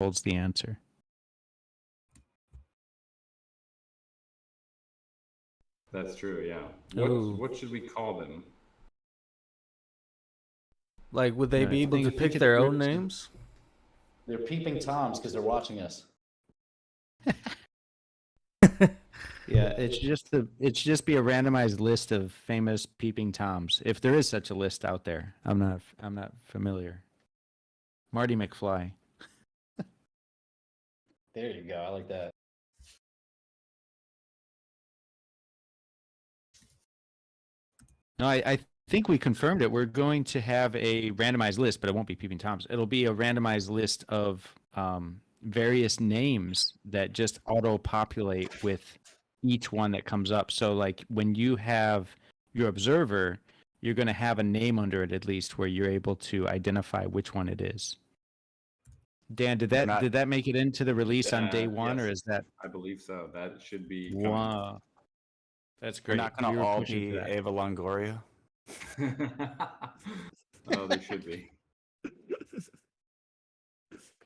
holds the answer. That's true, yeah. Ooh. What should we call them? Like, would they Yeah, be I able think to if we pick could their do own it- names? They're peeping toms because they're watching us. Yeah, it's just be a randomized list of famous peeping toms, if there is such a list out there. I'm not familiar. Marty McFly. There you go. I like that. No, I think we confirmed it. We're going to have a randomized list, but it won't be peeping toms. It'll be a randomized list of various names that just auto-populate with each one that comes up. So like when you have your observer, you're going to have a name under it at least where you're able to identify which one it is. Dan, did that make it into the release on day one, Yes, or is that? I believe so. That should be coming. Wow, that's We're great. not going We to were all pushing be for that. Ava Longoria. Oh, they should be.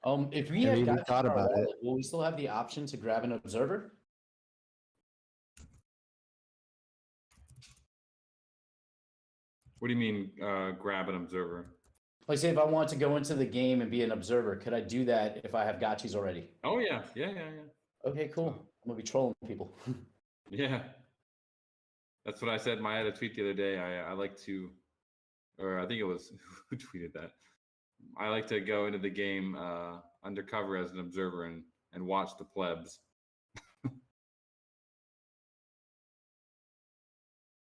If we Have have you even got thought about it? will we still have the option to grab an observer? What do you mean, grab an observer? Like, say if I want to go into the game and be an observer, could I do that if I have gotchis already? Oh yeah. Okay, cool. I'm gonna be trolling people. Yeah. That's what I said. I had a tweet the other day. I like to, or I think it was who tweeted that. I like to go into the game undercover as an observer and watch the plebs.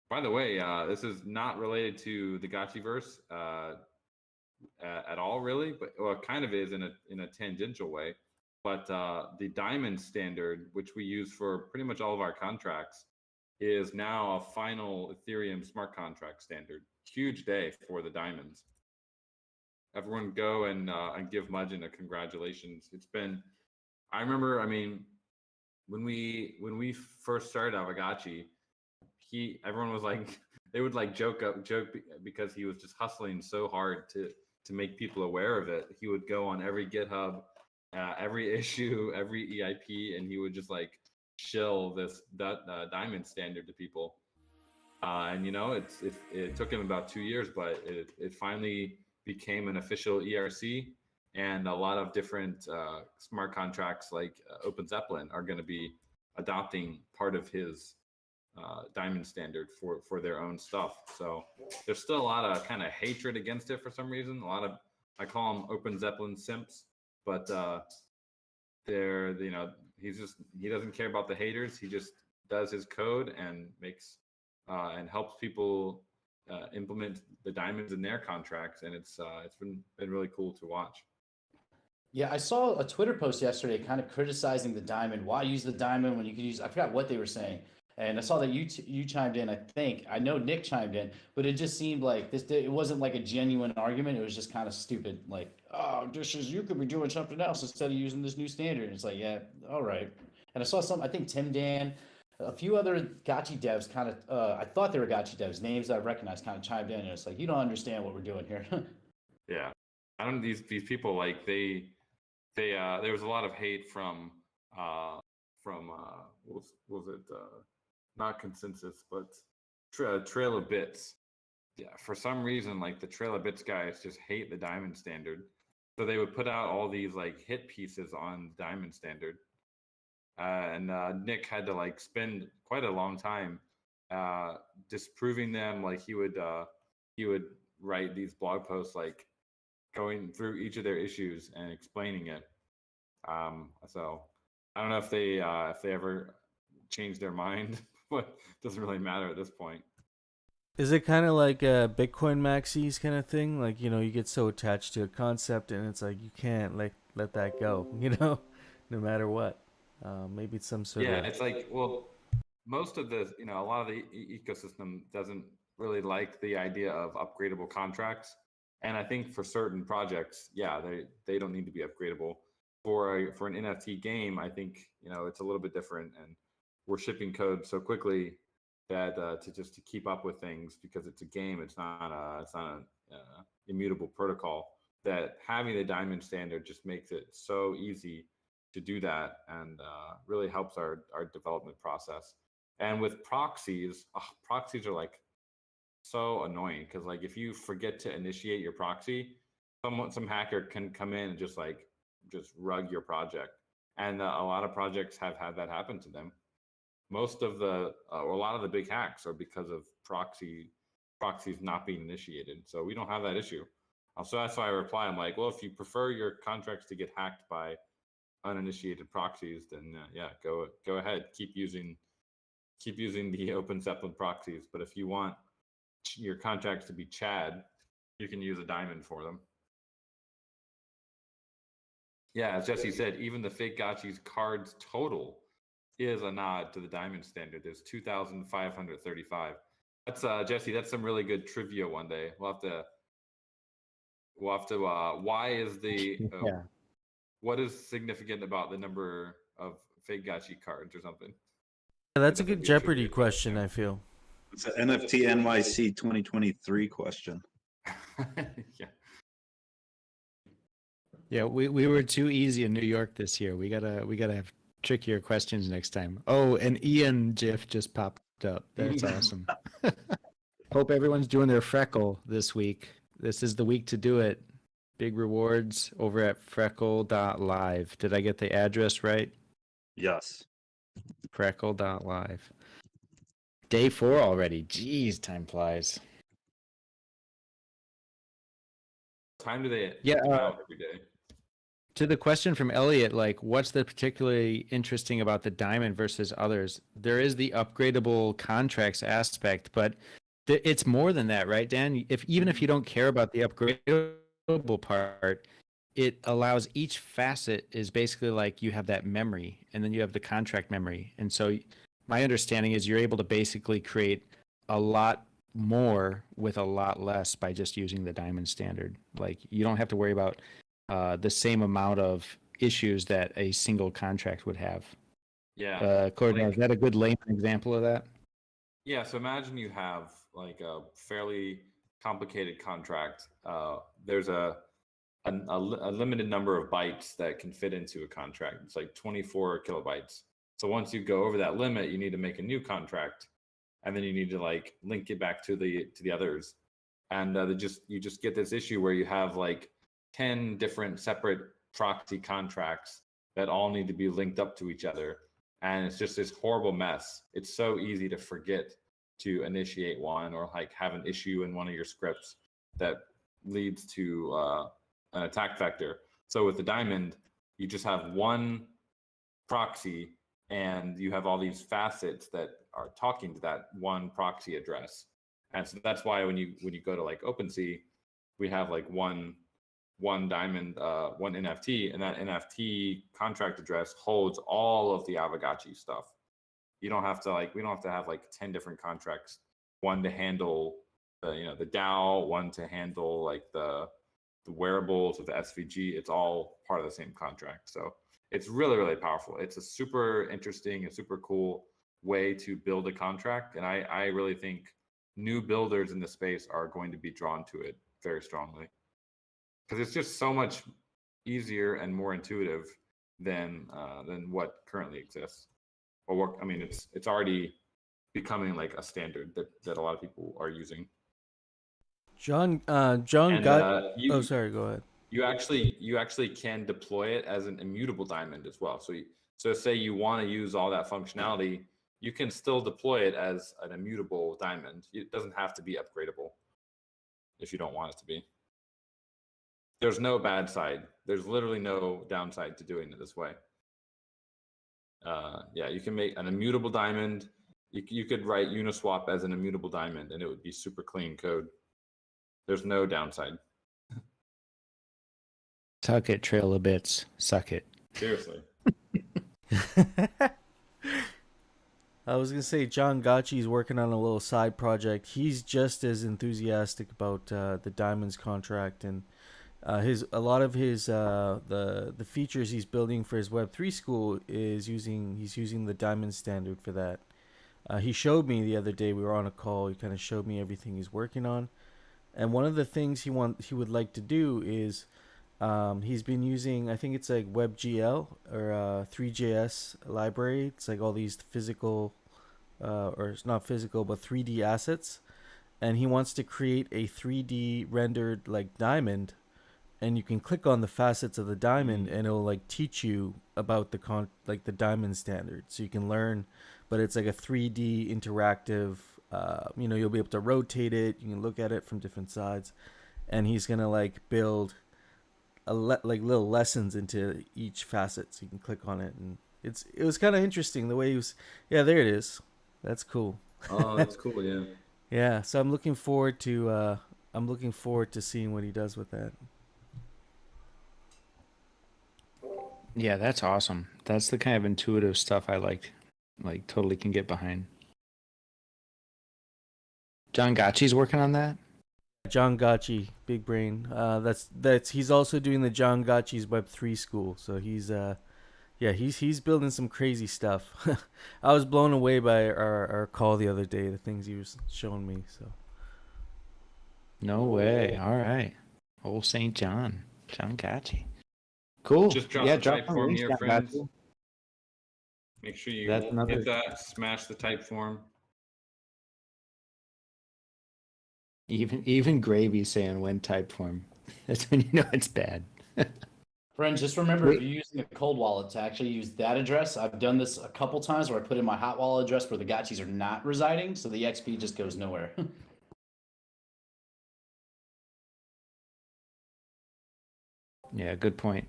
By the way, this is not related to the Gotchiverse at all, really, but well, it kind of is in a tangential way. But the diamond standard, which we use for pretty much all of our contracts, is now a final Ethereum smart contract standard. Huge day for the diamonds. Everyone go and give Mudgeon a congratulations. It's been, I remember, I mean, when we first started Avagachi, everyone was like, they would like joke because he was just hustling so hard to make people aware of it. He would go on every GitHub, every issue, every EIP, and he would just like shill that diamond standard to people. And you know, it took him about 2 years, but it finally became an official ERC, and a lot of different smart contracts like Open Zeppelin are going to be adopting part of his diamond standard for their own stuff. So there's still a lot of kind of hatred against it for some reason. A lot of, I call them Open Zeppelin simps, but they're, you know, he doesn't care about the haters. He just does his code and makes and helps people implement the diamonds in their contracts, and it's been really cool to watch. Yeah, I saw a Twitter post yesterday kind of criticizing the diamond. Why use the diamond when you could use, I forgot what they were saying. And I saw that you chimed in, I know Nick chimed in, but it just seemed like it wasn't like a genuine argument. It was just kind of stupid. Like, oh, you could be doing something else instead of using this new standard. And it's like, yeah, all right. And I saw I think Tim Dan, a few other Gotchi devs kind of, I thought they were Gotchi devs, names that I recognized kind of chimed in. And it's like, you don't understand what we're doing here. Yeah. I don't, these people, like they there was a lot of hate from what was it? Not Consensus, but Trail of Bits. Yeah, for some reason, like the Trail of Bits guys just hate the diamond standard. So they would put out all these like hit pieces on the diamond standard. And Nick had to like spend quite a long time disproving them. Like he would write these blog posts like going through each of their issues and explaining it. So I don't know if they ever changed their mind, but it doesn't really matter at this point. Is it kind of like a Bitcoin maxis kind of thing? Like, you know, you get so attached to a concept and it's like you can't let that go, you know, no matter what. Maybe it's some sort of... Yeah, it's like, well, most of the, you know, a lot of the ecosystem doesn't really like the idea of upgradable contracts. And I think for certain projects, yeah, they don't need to be upgradable. For an NFT game, I think, you know, it's a little bit different, and we're shipping code so quickly that to keep up with things, because it's a game, it's not an immutable protocol. that having the diamond standard just makes it so easy to do that, and really helps our development process. And with proxies, proxies are like so annoying, because like if you forget to initiate your proxy, some hacker can come in and just rug your project. And a lot of projects have had that happen to them. Most of the or a lot of the big hacks are because of proxies not being initiated. So we don't have that issue. So that's why I reply. I'm like, well, if you prefer your contracts to get hacked by uninitiated proxies, then yeah, go ahead, keep using the Open Zeppelin proxies. But if you want your contracts to be Chad, you can use a diamond for them. Yeah, as Jesse said, even the fake Gotchi's cards total is a nod to the diamond standard. There's 2,535. That's Jesse. That's some really good trivia one day. We'll have to. Why is the Yeah. what is significant about the number of fake Gotchi cards or something? Yeah, that's a Definitely good be a Jeopardy trivia question, there. I feel. It's an NFT NYC 2023 question. Yeah. Yeah, we were too easy in New York this year. We gotta have trickier questions next time. Oh, and Ian GIF just popped up. That's awesome. Hope everyone's doing their freckle this week. This is the week to do it. Big rewards over at freckle.live. Did I get the address right? Yes. Freckle.live. Day 4 already. Jeez, time flies. Time do they Yeah, come out every day? To the question from Elliot, like, what's the particularly interesting about the diamond versus others? There is the upgradable contracts aspect, but it's more than that, right, Dan? Even if you don't care about the upgradable part, it allows each facet is basically like you have that memory, and then you have the contract memory. And so my understanding is you're able to basically create a lot more with a lot less by just using the diamond standard. Like, you don't have to worry about the same amount of issues that a single contract would have. Yeah. Courtney, is that a good layman example of that? Yeah. So imagine you have like a fairly complicated contract. There's a limited number of bytes that can fit into a contract. It's like 24 kilobytes. So once you go over that limit, you need to make a new contract, and then you need to like link it back to the others. And you just get this issue where you have like 10 different separate proxy contracts that all need to be linked up to each other. And it's just this horrible mess. It's so easy to forget to initiate one, or like have an issue in one of your scripts that leads to an attack vector. So with the diamond, you just have one proxy, and you have all these facets that are talking to that one proxy address. And so that's why when you go to like OpenSea, we have like one diamond, one NFT, and that NFT contract address holds all of the Aavegotchi stuff. We don't have to have like 10 different contracts, one to handle the DAO, one to handle like the wearables of the SVG. It's all part of the same contract. So it's really, really powerful. It's a super interesting and super cool way to build a contract. And I really think new builders in the space are going to be drawn to it very strongly, because it's just so much easier and more intuitive than what currently exists. Or what, I mean, it's already becoming like a standard that a lot of people are using. John And, got. Oh, sorry. Go ahead. You actually can deploy it as an immutable diamond as well. So say you want to use all that functionality, you can still deploy it as an immutable diamond. It doesn't have to be upgradable if you don't want it to be. There's no bad side. There's literally no downside to doing it this way. Yeah, you can make an immutable diamond. You could write Uniswap as an immutable diamond, and it would be super clean code. There's no downside. Suck it, Trail of Bits. Suck it. Seriously. I was gonna say John Gotchi's working on a little side project. He's just as enthusiastic about the Diamonds contract, and a lot of his the features he's building for his Web3 school he's using the Diamond standard for that. He showed me the other day, we were on a call. He kind of showed me everything he's working on. And one of the things he would like to do is he's been using, I think it's like WebGL or 3JS library. It's like all these physical or it's not physical but 3D assets, and he wants to create a 3D rendered like diamond, and you can click on the facets of the diamond and it'll like teach you about the diamond standard, so you can learn. But it's like a 3D interactive, you'll be able to rotate it, you can look at it from different sides, and he's gonna like build like little lessons into each facet, so you can click on it. And it was kind of interesting the way he was. Yeah, there it is. That's cool. Oh, that's cool. Yeah. Yeah, so I'm looking forward to seeing what he does with that. Yeah, that's awesome. That's the kind of intuitive stuff I like totally can get behind. John Gotchi's working on that? John Gotchi, big brain. That's he's also doing the John Gotchi's Web3 school. So he's building some crazy stuff. I was blown away by our call the other day, the things he was showing me. So No way. All right. Old St. John Gotchi. Cool. Just drop yeah, the drop type some form links here, down, friends. Gotchi. Make sure you That's another- hit that, smash the type form. Even Gravy saying when type form. That's when you know it's bad. Friends, just remember, if you're using a cold wallet, to actually use that address. I've done this a couple times where I put in my hot wallet address where the Gotchis are not residing, so the XP just goes nowhere. Yeah, good point.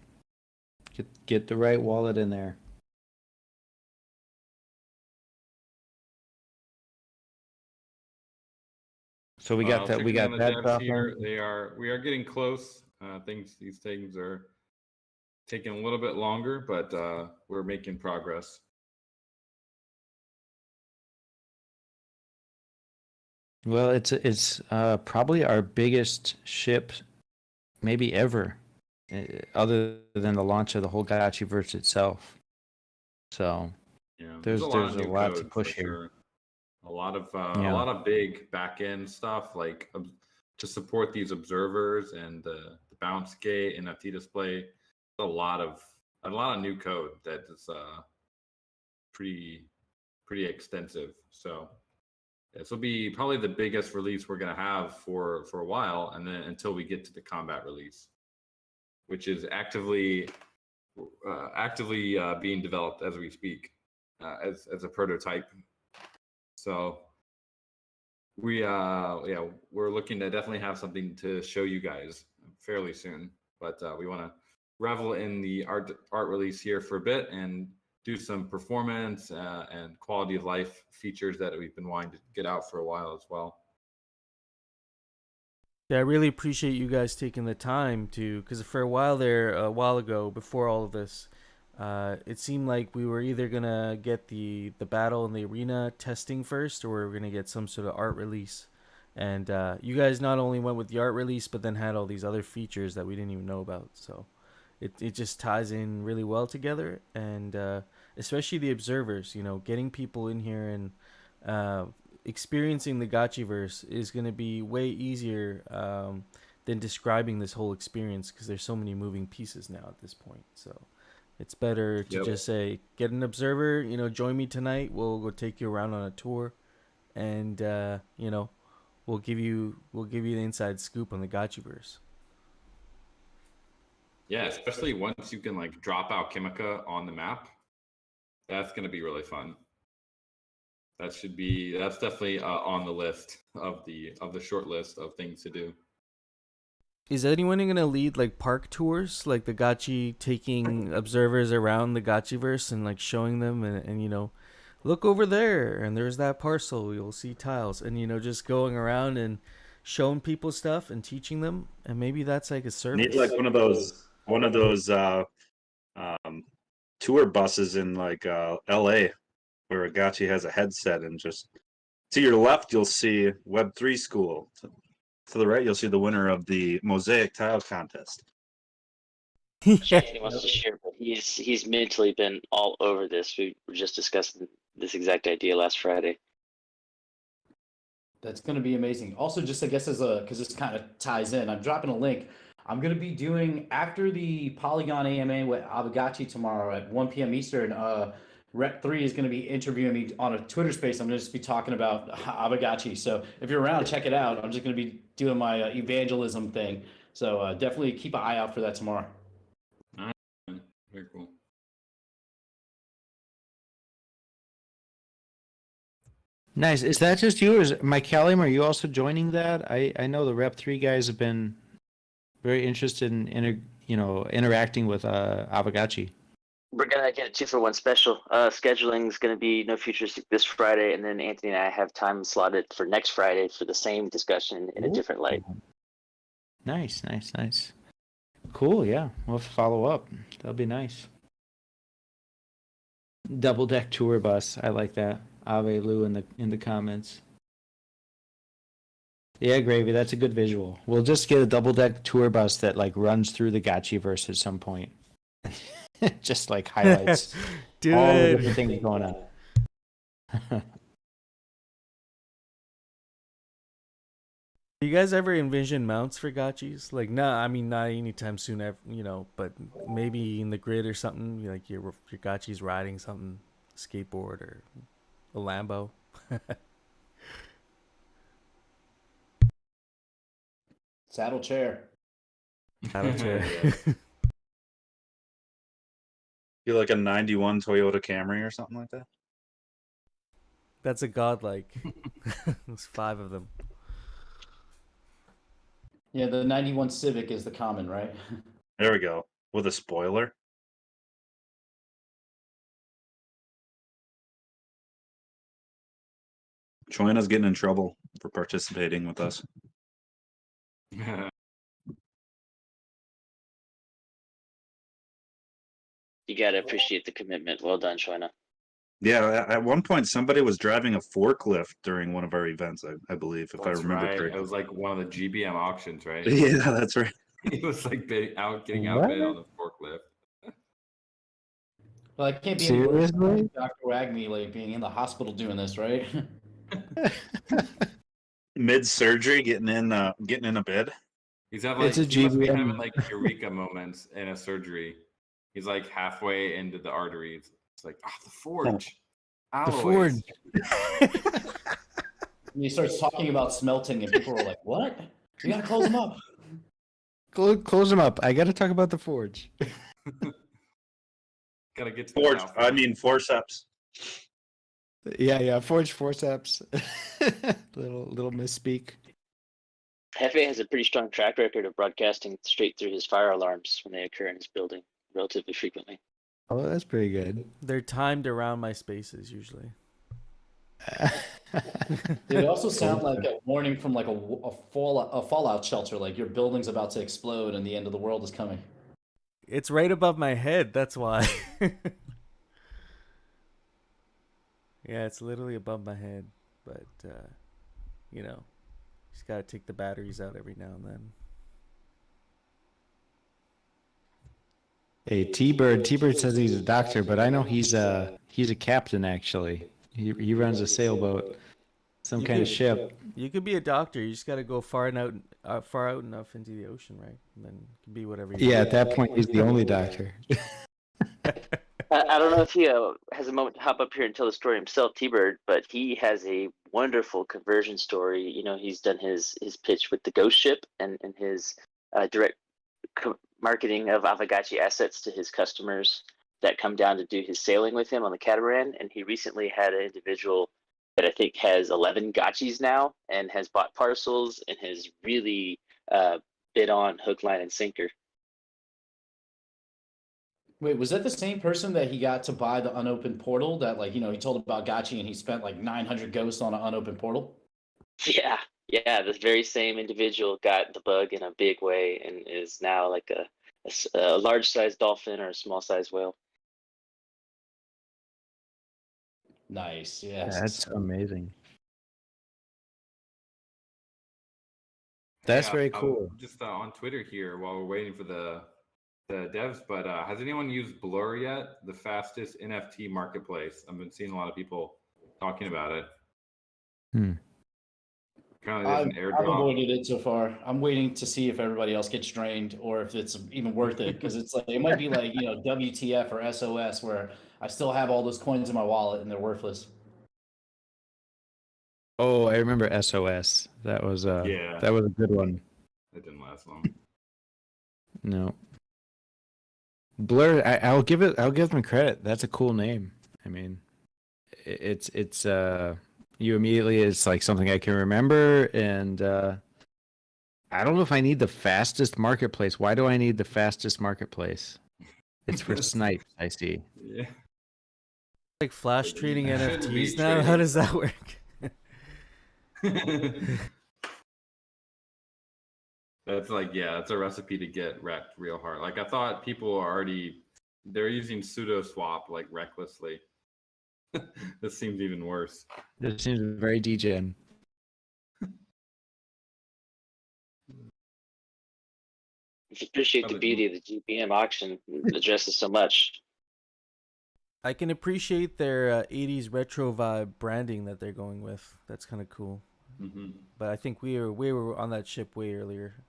Get the right wallet in there. So we got that. We got checking on that the devs stuff here. on. We are getting close. These things are taking a little bit longer, but we're making progress. Well, it's probably our biggest ship, maybe ever, other than the launch of the whole Gotchiverse itself. So Yeah, there's of a new lot to code push for here. sure. A lot of Yeah. a lot of big back end stuff like to support these observers and the bounce gate NFT display. A lot of new code that is pretty extensive. So this will be probably the biggest release we're going to have for a while, and then until we get to the combat release, which is actively being developed as we speak, as a prototype. So we're looking to definitely have something to show you guys fairly soon. But we want to revel in the art release here for a bit and do some performance and quality of life features that we've been wanting to get out for a while as well. yeah, I really appreciate you guys taking the time to, because for a while ago, before all of this, it seemed like we were either gonna get the battle in the arena testing first, or we were gonna get some sort of art release. And you guys not only went with the art release, but then had all these other features that we didn't even know about. So it just ties in really well together. And especially the observers, getting people in here and experiencing the Gotchiverse is going to be way easier than describing this whole experience, because there's so many moving pieces now at this point. So it's better to just say, get an observer, join me tonight. We'll go take you around on a tour, and we'll give you the inside scoop on the Gotchiverse. Yeah, especially once you can like drop out Kimika on the map, that's going to be really fun. That's definitely on the list of the short list of things to do. Is anyone going to lead like park tours, like the Gotchi taking observers around the Gotchiverse and like showing them and look over there and there's that parcel, you'll see tiles, and just going around and showing people stuff and teaching them, and maybe that's like a service. Need like one of those tour buses in like LA where Gotchi has a headset, and just to your left you'll see Web3 School. To the right you'll see the winner of the Mosaic Tile Contest. Yeah. He wants to share, but he's mentally been all over this. We were just discussing this exact idea last Friday. That's going to be amazing. Also, just I guess because this kind of ties in, I'm dropping a link. I'm going to be doing after the Polygon AMA with Avagachi tomorrow at 1 p.m. Eastern. Rep 3 is going to be interviewing me on a Twitter space. I'm going to just be talking about Avagachi. So if you're around, check it out. I'm just going to be doing my evangelism thing. So definitely keep an eye out for that tomorrow. Nice. Very cool. Nice. Is that just you, or is Mike Callum? Are you also joining that? I know the Rep 3 guys have been very interested in interacting with Avagachi. We're gonna get a 2-for-1 special. Scheduling is gonna be no futuristic this Friday, and then Anthony and I have time slotted for next Friday for the same discussion in a different light. Nice. Cool. Yeah, we'll have to follow up. That'll be nice. Double deck tour bus. I like that. Ave Lou in the comments. Yeah, Gravy. That's a good visual. We'll just get a double deck tour bus that like runs through the Gotchiverse at some point. Just like highlights Do all the it. different things going on. Do you guys ever envision mounts for gotchis? Like, I mean, not anytime soon, but maybe in the grid or something. Like your gotchi's riding something, skateboard or a Lambo. Saddle chair. Saddle chair. You're like a 91 Toyota Camry or something like that. That's a godlike. There's 5 of them. Yeah, the 91 Civic is the common, right? There we go. With a spoiler. Choina's getting in trouble for participating with us. You gotta appreciate the commitment. Well done, Shoina. Yeah, at one point somebody was driving a forklift during one of our events, I believe, if That's I remember right. correctly. It was like one of the GBM auctions, right? Yeah, that's right. He was like getting outbid on the forklift. Well, it can't be any worse than Seriously? Dr. Wagme like being in the hospital doing this, right? Mid surgery, getting in a bed. He's have It's like a he must be GBM. having like eureka moments in a surgery. He's like halfway into the arteries. It's like, the forge. The Alloys. Ford. And he starts talking about smelting, and people are like, "What? You gotta close them up." Close them up. I got to talk about the Forge. Gotta get to Forge. the I mean forceps. Yeah. Forge forceps. little misspeak. Hefe has a pretty strong track record of broadcasting straight through his fire alarms when they occur in his building relatively frequently. Oh, that's pretty good. They're timed around my spaces usually. It also sounds like a warning from like a fallout shelter, like your building's about to explode and the end of the world is coming. It's right above my head. That's why. Yeah, it's literally above my head. But, just got to take the batteries out every now and then. Hey, T-Bird says he's a doctor, but I know he's a captain actually. He runs a sailboat, some kind of ship. You could be a doctor. You just got to go far out enough into the ocean, right? And then you can be whatever you Yeah, want. at that point he's the only doctor. I don't know if he has a moment to hop up here and tell the story himself, T-Bird, but he has a wonderful conversion story. He's done his pitch with the Ghost Ship and his direct marketing of Avagachi assets to his customers that come down to do his sailing with him on the catamaran. And he recently had an individual that I think has 11 gotchis now and has bought parcels and has really bid on hook, line, and sinker. Wait, was that the same person that he got to buy the unopened portal that he told about Gotchi and he spent like 900 ghosts on an unopened portal? Yeah, the very same individual got the bug in a big way and is now like a large-sized dolphin or a small-sized whale. Nice, yes. That's amazing. That's very cool. Just on Twitter here while we're waiting for the devs, but has anyone used Blur yet? The fastest NFT marketplace. I've been seeing a lot of people talking about it. Apparently, there's I've, an I've airdrop. avoided it so far. I'm waiting to see if everybody else gets drained or if it's even worth it. Because it's like it might be like WTF or SOS where I still have all those coins in my wallet and they're worthless. Oh, I remember SOS. That was Yeah. that was a good one. It didn't last long. No. Blur, I'll give them credit. That's a cool name. I mean, it's you immediately, it's like something I can remember, and I don't know if I need the fastest marketplace. Why do I need the fastest marketplace? It's for snipes, I see. Yeah. Like flash You trading shouldn't be NFTs now. How trading. does that work? That's like, yeah, that's a recipe to get wrecked real hard. Like, I thought people are already, they're using pseudo swap like recklessly. This seems even worse. This seems very degen. I appreciate the beauty of the GPM auction. It addresses so much. I can appreciate their 80s retro vibe branding that they're going with. That's kind of cool. Mm-hmm. But I think we were on that ship way earlier.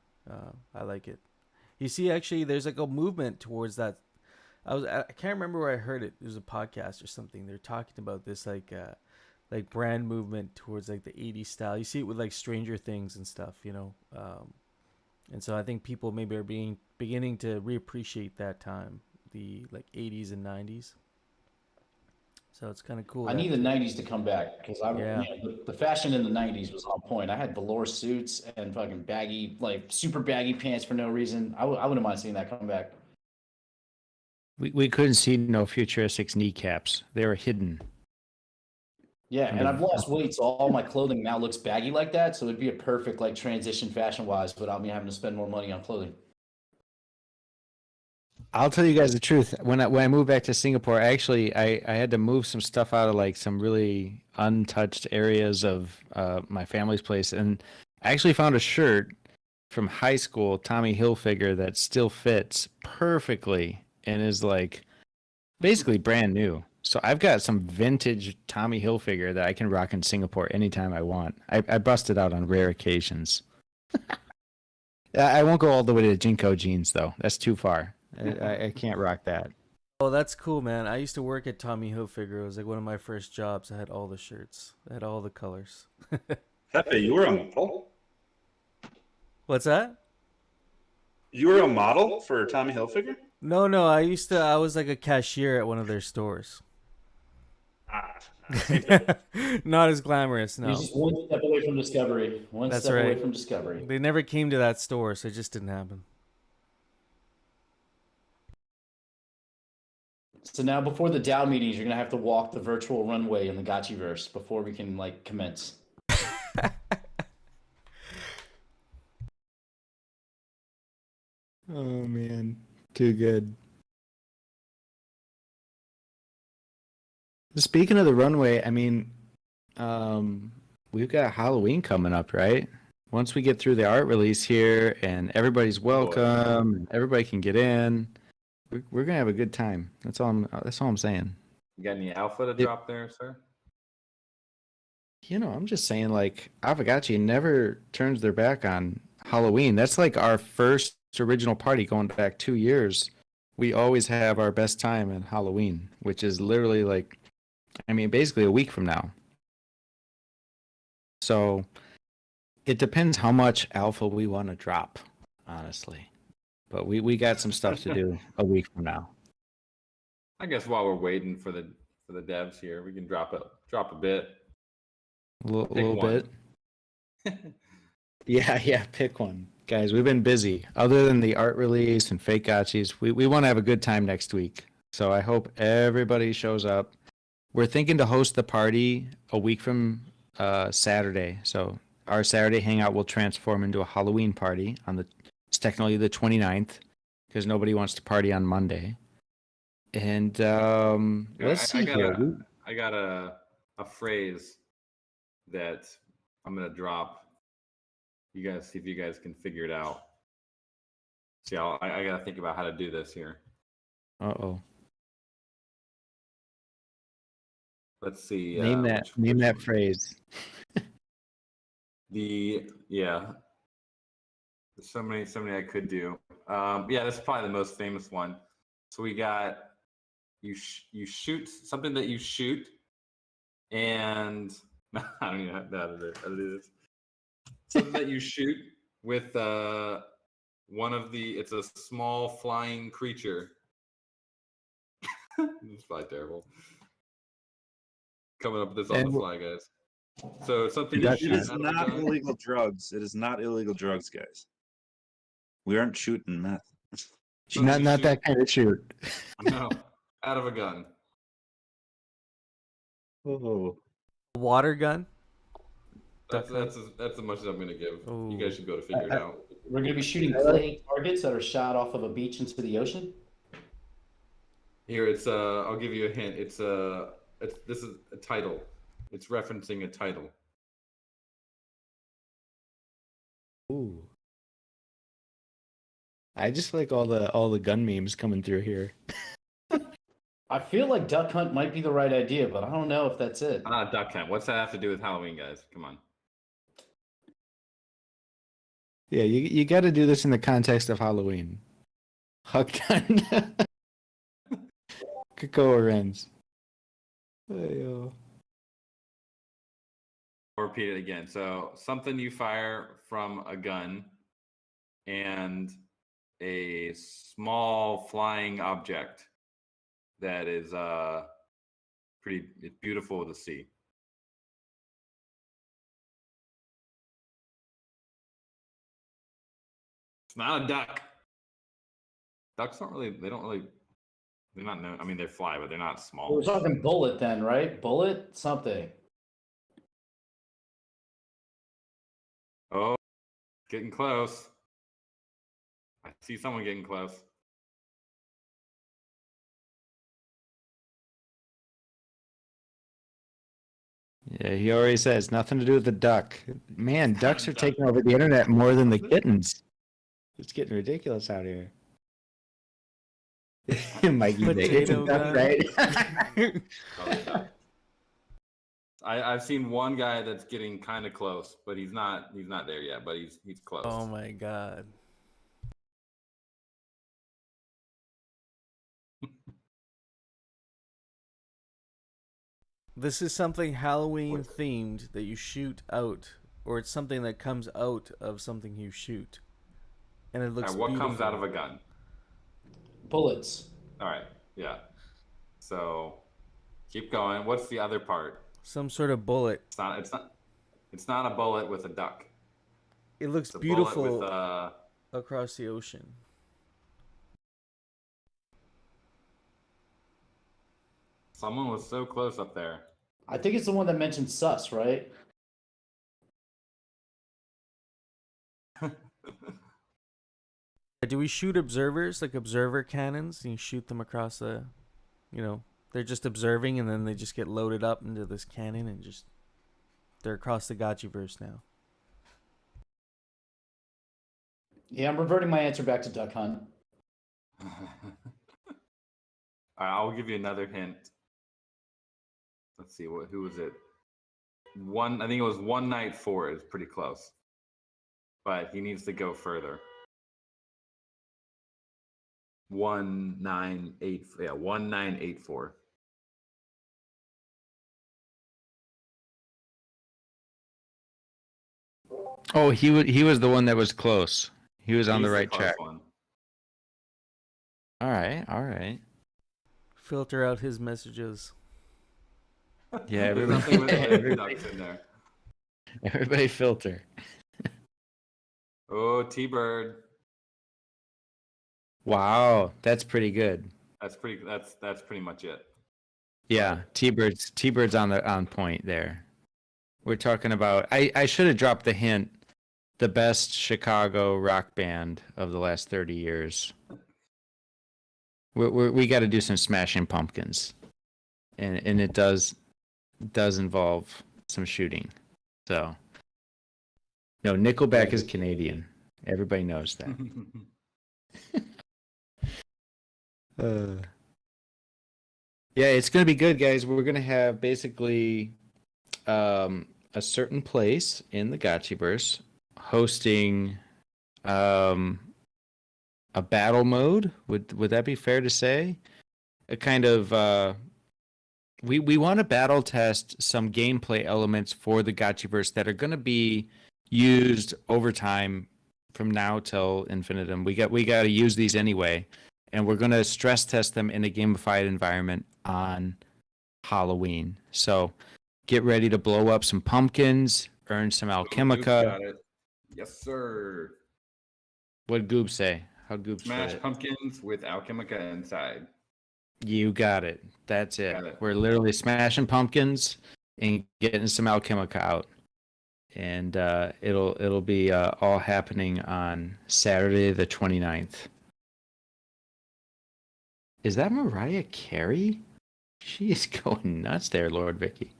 I like it. You see, actually, there's like a movement towards that. I can't remember where I heard it. It was a podcast or something. They're talking about this like brand movement towards like the 80s style. You see it with like Stranger Things and stuff, and so I think people maybe are beginning to reappreciate that time, the like 80s and 90s. So it's kind of cool. I need the '90s to come back because Yeah. the fashion in the '90s was on point. I had velour suits and fucking baggy, like super baggy pants for no reason. I wouldn't mind seeing that come back. We couldn't see no futuristic kneecaps. They were hidden. Yeah, and I've lost weight, so all my clothing now looks baggy like that. So it'd be a perfect like transition fashion wise without me having to spend more money on clothing. I'll tell you guys the truth. When I moved back to Singapore, actually, I had to move some stuff out of like some really untouched areas of my family's place, and I actually found a shirt from high school, Tommy Hilfiger, that still fits perfectly and is like basically brand new. So I've got some vintage Tommy Hilfiger that I can rock in Singapore anytime I want. I bust it out on rare occasions. I won't go all the way to Jinko jeans though. That's too far. I can't rock that. Oh, that's cool, man. I used to work at Tommy Hilfiger. It was like one of my first jobs. I had all the shirts. I had all the colors. Pepe, you were a model? What's that? You were a model for Tommy Hilfiger? No, I was like a cashier at one of their stores. Not as glamorous, no. He's just one step away from discovery. One That's step away right. from discovery. They never came to that store, so it just didn't happen. So now, before the DAO meetings, you're gonna have to walk the virtual runway in the Gotchiverse before we can like commence. Oh man, too good. Speaking of the runway, I mean, we've got Halloween coming up, right? Once we get through the art release here and everybody's welcome, and everybody can get in, we're gonna have a good time. That's all I'm saying. You got any alpha to drop there, sir? I'm just saying, like, Avogacci never turns their back on Halloween. That's like our first original party going back 2 years. We always have our best time at Halloween, which is literally like, I mean, basically a week from now. So it depends how much alpha we want to drop, honestly. But we got some stuff to do a week from now. I guess while we're waiting for the devs here, we can drop a bit. A little one. bit. Yeah, pick one. Guys, we've been busy. Other than the art release and fake gotchis, we want to have a good time next week. So I hope everybody shows up. We're thinking to host the party a week from Saturday. So our Saturday hangout will transform into a Halloween party it's technically the 29th because nobody wants to party on Monday. And let's see here. I got a phrase that I'm gonna drop. You guys see if you guys can figure it out. See, I gotta think about how to do this here. Uh-oh. Let's see. Name that phrase. Yeah. There's so many I could do. Yeah, that's probably the most famous one. So we got you shoot something that you shoot, and I don't even know how to do this. Something that you shoot with one of the. It's a small flying creature. It's probably terrible. Coming up with this on And the fly, guys. So something It you It shoot is out of a not gun. illegal drugs. It is not illegal drugs, guys. We aren't shooting meth. Something you not shoot- that kind of shoot. No, out of a gun. Oh. Water gun. That's Duck that's as much as I'm gonna give. You Ooh. guys should be able to figure it out. We're going to be shooting clay targets that are shot off of a beach into the ocean. Here, it's I'll give you a hint. It's this is a title. It's referencing a title. Ooh. I just like all the gun memes coming through here. I feel like Duck Hunt might be the right idea, but I don't know if that's it. Duck Hunt. What's that have to do with Halloween, guys? Come on. Yeah, you got to do this in the context of Halloween. Huck gun. Cocoa Rens. I'll repeat it again. So something you fire from a gun, and a small flying object that is it's beautiful to see. It's not a duck. Ducks don't really. They're not known. I mean, they fly, but they're not small. We're talking bullet then, right? Bullet something. Oh, getting close. I see someone getting close. Yeah, he already says nothing to do with the duck. Man, ducks are taking over the internet more than the kittens. It's getting ridiculous out here. Mikey, it's a Potato duck, gun. right? Probably not. I've seen one guy that's getting kind of close, but he's not there yet, but he's close. Oh my god. This is something Halloween themed that you shoot out, or it's something that comes out of something you shoot, and it looks. What beautiful. comes out of a gun? Bullets. All right, yeah. So keep going. What's the other part? Some sort of bullet. It's not a bullet with a duck. It looks It's a beautiful bullet with across the ocean. someone was so close up there. I think it's the one that mentioned sus, right? Do we shoot observers, like observer cannons, and you shoot them across the, they're just observing and then they just get loaded up into this cannon and just, they're across the Gotchiverse now. Yeah, I'm reverting my answer back to Duck Hunt. All right, I'll give you another hint. Let's see, who was it? I think it was 1 night 4 is pretty close. But he needs to go further. 1984. Oh, he was the one that was close. He was on the He's right close track. one. All right. Filter out his messages. Yeah, There's everybody, nothing with the ducks in there. everybody filter. Oh, T-Bird. Wow, that's pretty good. That's pretty much it. Yeah, T-Bird's on point there. We're talking about. I should have dropped the hint. The best Chicago rock band of the last 30 years. We got to do some Smashing Pumpkins, and it does involve some shooting. So, no, Nickelback is Canadian. Everybody knows that. Yeah, it's gonna be good, guys. We're gonna have basically a certain place in the Gotchiverse hosting a battle mode. Would that be fair to say? A kind of we want to battle test some gameplay elements for the Gotchiverse that are going to be used over time from now till infinitum. We got to use these anyway, and we're going to stress test them in a gamified environment on Halloween. So get ready to blow up some pumpkins, earn some alchemica. Got it. Yes, sir. What'd Goob say? How Goob Smash said it? pumpkins with alchemica inside. You got it. That's it. Got it. We're literally smashing pumpkins and getting some alchemica out. And it'll be all happening on Saturday the 29th. Is that Mariah Carey? She is going nuts there, Lord Vicky.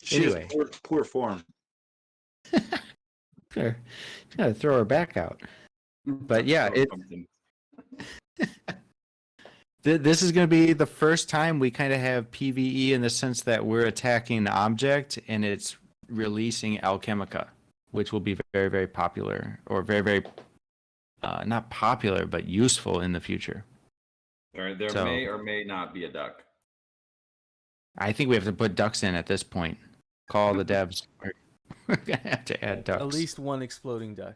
She Anyway. is poor form. Sure. Gotta throw her back out. But yeah, this is going to be the first time we kind of have PvE in the sense that we're attacking an object and it's releasing alchemica, which will be very, very popular, or very, very not popular, but useful in the future. There may or may not be a duck. I think we have to put ducks in at this point. Call the devs. We're going to have to add ducks. At least one exploding duck.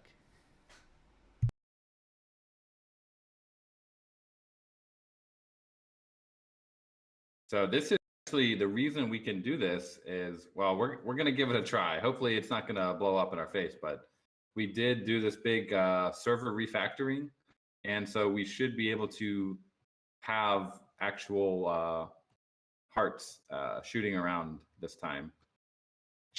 So this is actually the reason we can do this is, well, we're going to give it a try. Hopefully it's not going to blow up in our face, but we did do this big server refactoring. And so we should be able to have actual hearts shooting around this time.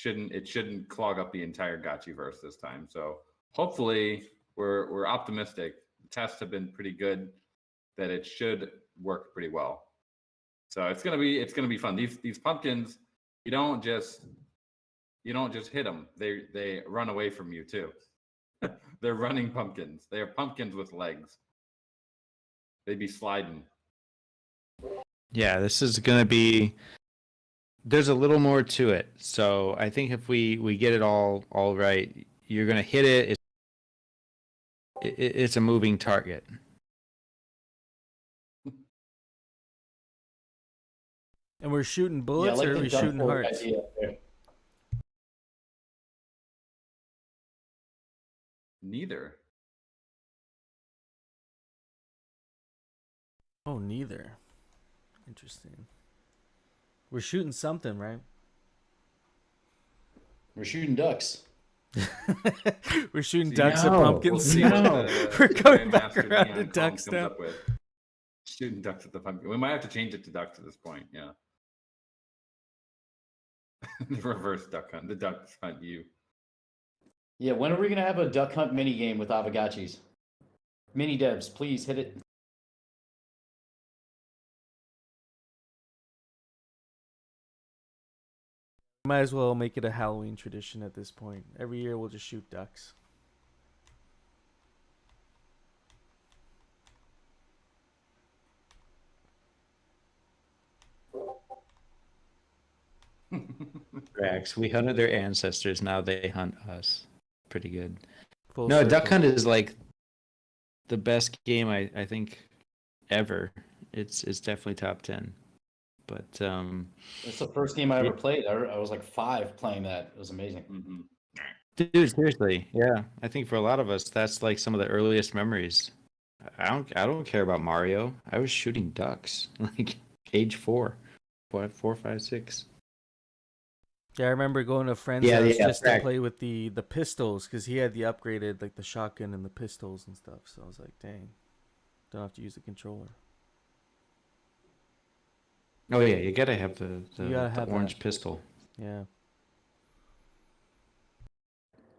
It shouldn't clog up the entire Gotchiverse this time. So hopefully we're optimistic. The tests have been pretty good that it should work pretty well. So it's gonna be fun. These pumpkins, you don't just hit them. They run away from you too. They're running pumpkins. They are pumpkins with legs. They'd be sliding. Yeah, this is going to be. There's a little more to it. So I think if we get it all right, you're going to hit it. It's a moving target. And we're shooting bullets, or are we shooting hearts? Neither. Oh, neither. Interesting. We're shooting something, right? We're shooting ducks. We're shooting See, ducks no, at pumpkins. We'll see what the We're going back Grandmaster around Neon to Calm ducks comes now. up with. Shooting ducks at the pumpkin. We might have to change it to ducks at this point. Yeah. The reverse duck hunt. The ducks hunt you. Yeah, when are we gonna have a duck hunt mini game with Avogachis? Mini devs, please hit it. Might as well make it a Halloween tradition at this point. Every year we'll just shoot ducks. Drax, we hunted their ancestors. Now they hunt us. Pretty good. Full No, Duck circle. Hunt is like the best game I think ever. It's definitely top 10. But It's the first game I ever played. I was like 5 playing that. It was amazing. Mm-hmm. dude, seriously, yeah, I think for a lot of us that's like some of the earliest memories. I don't care about Mario. I was shooting ducks like age 4, 4, 5, 6. Yeah, I remember going to a friend's Yeah, house yeah, just to correct. play with the pistols, because he had the upgraded, like the shotgun and the pistols and stuff. So I was like, dang, don't have to use the controller. Oh yeah, you gotta have the You gotta have orange that. pistol. Yeah.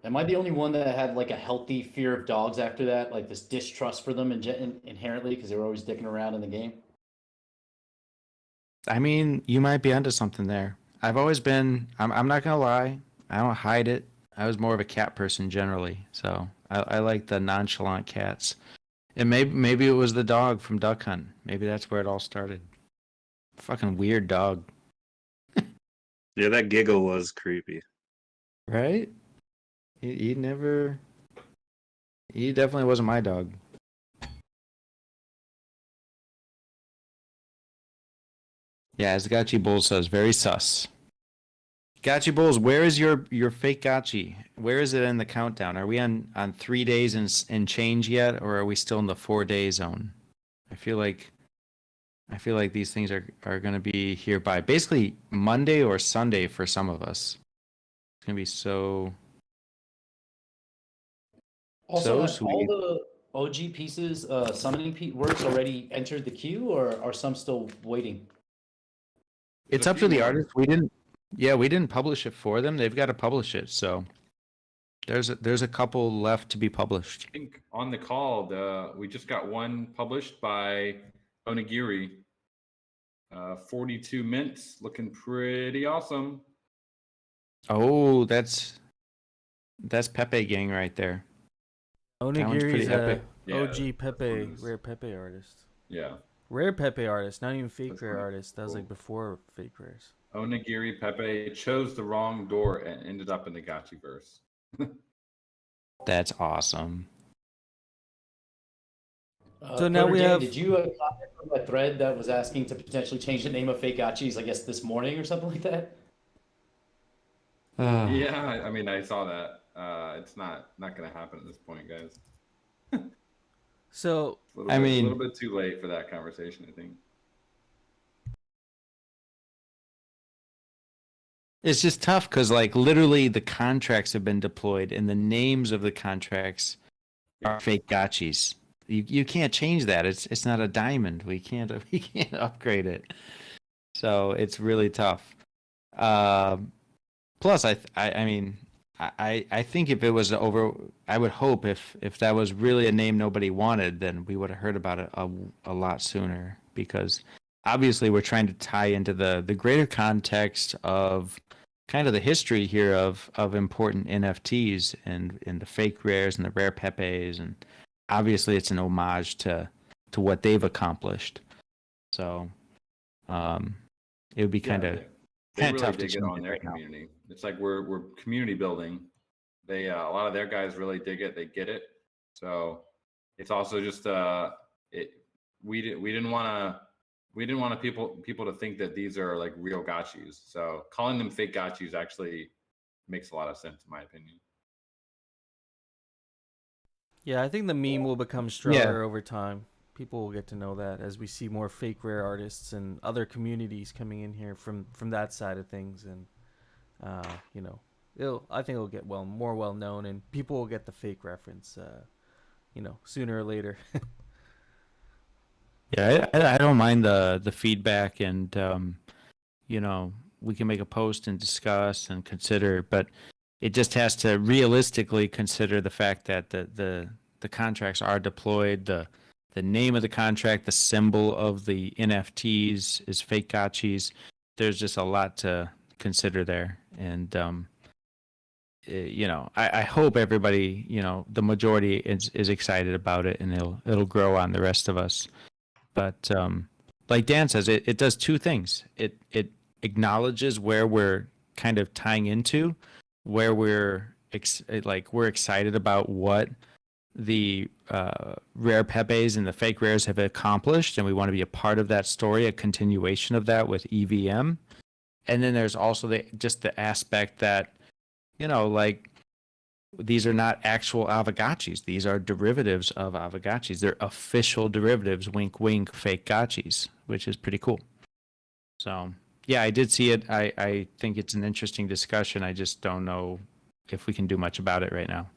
Am I the only one that had like a healthy fear of dogs after that? Like this distrust for them inherently because they were always dicking around in the game? I mean, you might be onto something there. I've always been. I'm not gonna lie. I don't hide it. I was more of a cat person generally, so I like the nonchalant cats. And maybe it was the dog from Duck Hunt. Maybe that's where it all started. Fucking weird dog. Yeah, that giggle was creepy. Right? He never. He definitely wasn't my dog. Yeah, as Gotchi Bull says, very sus. Gotchi Bulls, where is your fake Gotchi? Where is it in the countdown? Are we on 3 days and change yet, or are we still in the 4 day zone? I feel like these things are going to be here by basically Monday or Sunday for some of us. It's going to be so Also, have sweet. all the OG pieces, summoning works already entered the queue, or are some still waiting? It's a up to few the more. artist. We didn't publish it for them. They've got to publish it. So there's a couple left to be published. I think on the call, we just got one published by Onigiri. 42 mints, looking pretty awesome. Oh, that's Pepe Gang right there. one's Onigiri's pretty a epic. Yeah, OG this Pepe, one's- rare Pepe artist. Yeah. Rare Pepe artist, not even fake That's rare pretty artist. That was like cool. before fake rares. Onigiri Pepe chose the wrong door and ended up in the Gotchiverse. That's awesome. So now Coder we Dan, have- Did you comment from a thread that was asking to potentially change the name of fake Gotchis, I guess this morning or something like that? Yeah, I mean, I saw that. It's not going to happen at this point, guys. So A little I bit, mean- a little bit too late for that conversation, I think. It's just tough because like literally the contracts have been deployed and the names of the contracts are fake gotchis. You can't change that. It's not a diamond. We can't upgrade it. So it's really tough. Plus, I mean, I think if it was over, I would hope if that was really a name nobody wanted, then we would have heard about it a lot sooner. Because obviously, we're trying to tie into the greater context of kind of the history here of important NFTs and the fake rares and the rare Pepes, and obviously it's an homage to what they've accomplished. So, it would be kind of they really tough to dig it change on it their right now. community. It's like we're community building. They a lot of their guys really dig it. They get it. So it's also just we didn't want people to think that these are like real gotchis. So calling them fake gotchis actually makes a lot of sense in my opinion. yeah, I think the meme will become stronger over time. People will get to know that as we see more fake rare artists and other communities coming in here from that side of things, and you know, I think it'll get more well known, and people will get the fake reference, you know, sooner or later. Yeah, I don't mind the feedback, and you know, we can make a post and discuss and consider, but it just has to realistically consider the fact that the contracts are deployed, the name of the contract, the symbol of the NFTs is fake gotchis. There's just a lot to consider there, and you know, I hope everybody, you know, the majority is excited about it, and it'll grow on the rest of us. But like Dan says, it does two things. It acknowledges where we're kind of tying into, where we're excited about what the rare Pepes and the fake rares have accomplished, and we want to be a part of that story, a continuation of that with EVM. And then there's also the aspect that, you know, like, these are not actual Avogachis. These are derivatives of Avogachis. They're official derivatives, wink, wink, fake gotchis, which is pretty cool. So, yeah, I did see it. I think it's an interesting discussion. I just don't know if we can do much about it right now.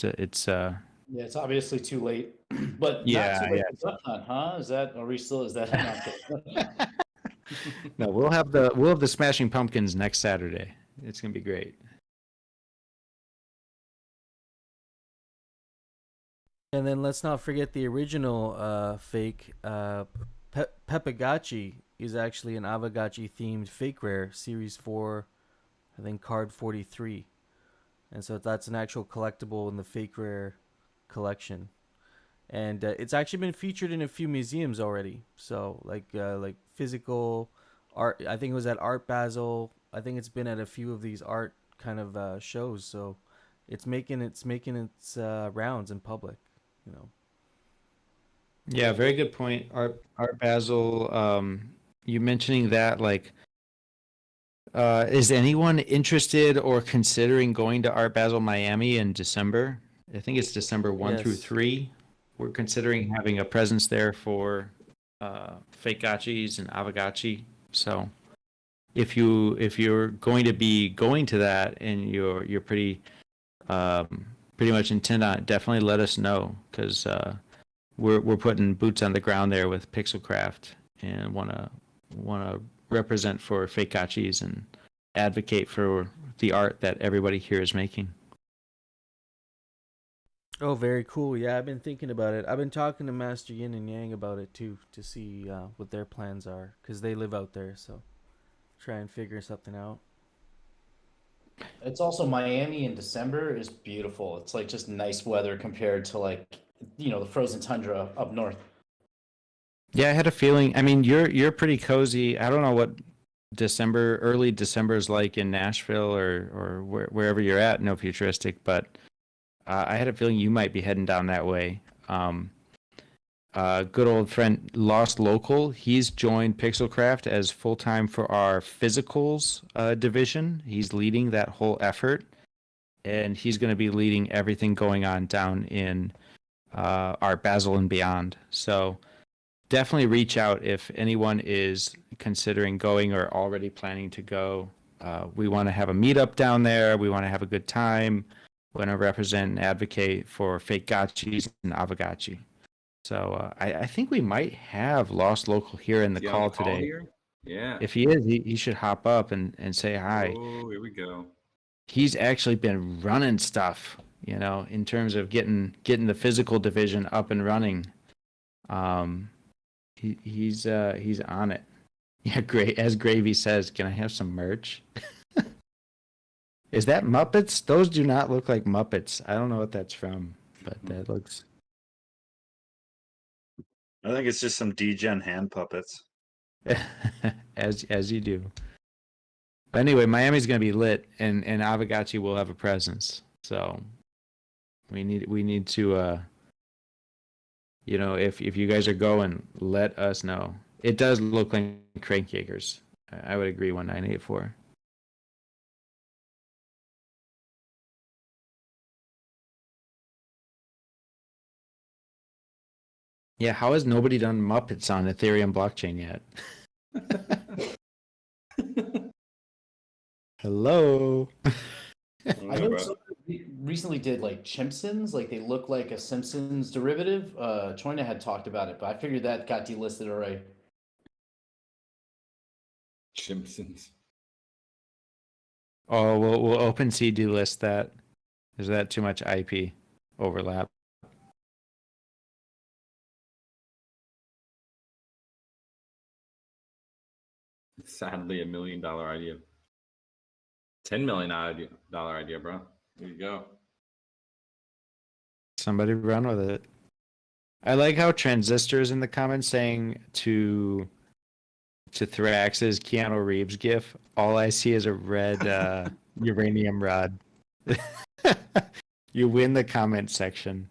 Yeah, it's obviously too late, but Yeah, not too late yeah. for Duck Hunt, huh? Is that not No, we'll have the Smashing Pumpkins next Saturday. It's gonna be great. And then let's not forget the original fake Pepagachi is actually an Avagachi themed fake rare, series 4, I think card 43. And so that's an actual collectible in the fake rare collection. And it's actually been featured in a few museums already. So like physical art, I think it was at Art Basel. I think it's been at a few of these art kind of shows. So it's making its rounds in public. You know. Yeah, very good point. Art Basel, you mentioning that, like, is anyone interested or considering going to Art Basel Miami in December? I think it's December 1 through Yes. 3. We're considering having a presence there for fake gotchis and avagachi. So if you're going to be going to that and you're pretty much intent on it, definitely let us know, because we're putting boots on the ground there with Pixelcraft and wanna represent for fake gotchis and advocate for the art that everybody here is making. Oh, very cool. Yeah, I've been thinking about it. I've been talking to Master Yin and Yang about it too, to see what their plans are, because they live out there. So try and figure something out. It's also Miami in December is beautiful. It's like just nice weather compared to like the frozen tundra up north. Yeah, I had a feeling. I mean, you're pretty cozy. I don't know what early December is like in Nashville or wherever you're at, No Futuristic, but I had a feeling you might be heading down that way. Good old friend Lost Local, he's joined Pixelcraft as full-time for our physicals division. He's leading that whole effort, and he's going to be leading everything going on down in Art Basel and beyond. So definitely reach out if anyone is considering going or already planning to go. We want to have a meetup down there. We want to have a good time. We want to represent and advocate for fake gotchis and avagachi. So I think we might have Lost Local here in the Is he on call the call today. here? Yeah. If he is, he should hop up and say hi. Oh, here we go. He's actually been running stuff, in terms of getting the physical division up and running. He's on it. Yeah, great. As Gravy says, can I have some merch? Is that Muppets? Those do not look like Muppets. I don't know what that's from, but that looks. I think it's just some degen hand puppets. as you do. But anyway, Miami's going to be lit, and Avagachi will have a presence. So we need to if you guys are going, let us know. It does look like Crank Yakers. I would agree. 1984. Yeah, how has nobody done Muppets on Ethereum blockchain yet? Hello. I know somebody recently did like Chimpsons, like they look like a Simpsons derivative. Choina had talked about it, but I figured that got delisted already. Chimpsons. Oh, we'll OpenSea delist that. Is that too much IP overlap? Sadly, $1 million idea. $10 million idea, bro. There you go. Somebody run with it. I like how Transistor's in the comments saying to Thrax's Keanu Reeves gif, all I see is a red uranium rod. You win the comment section.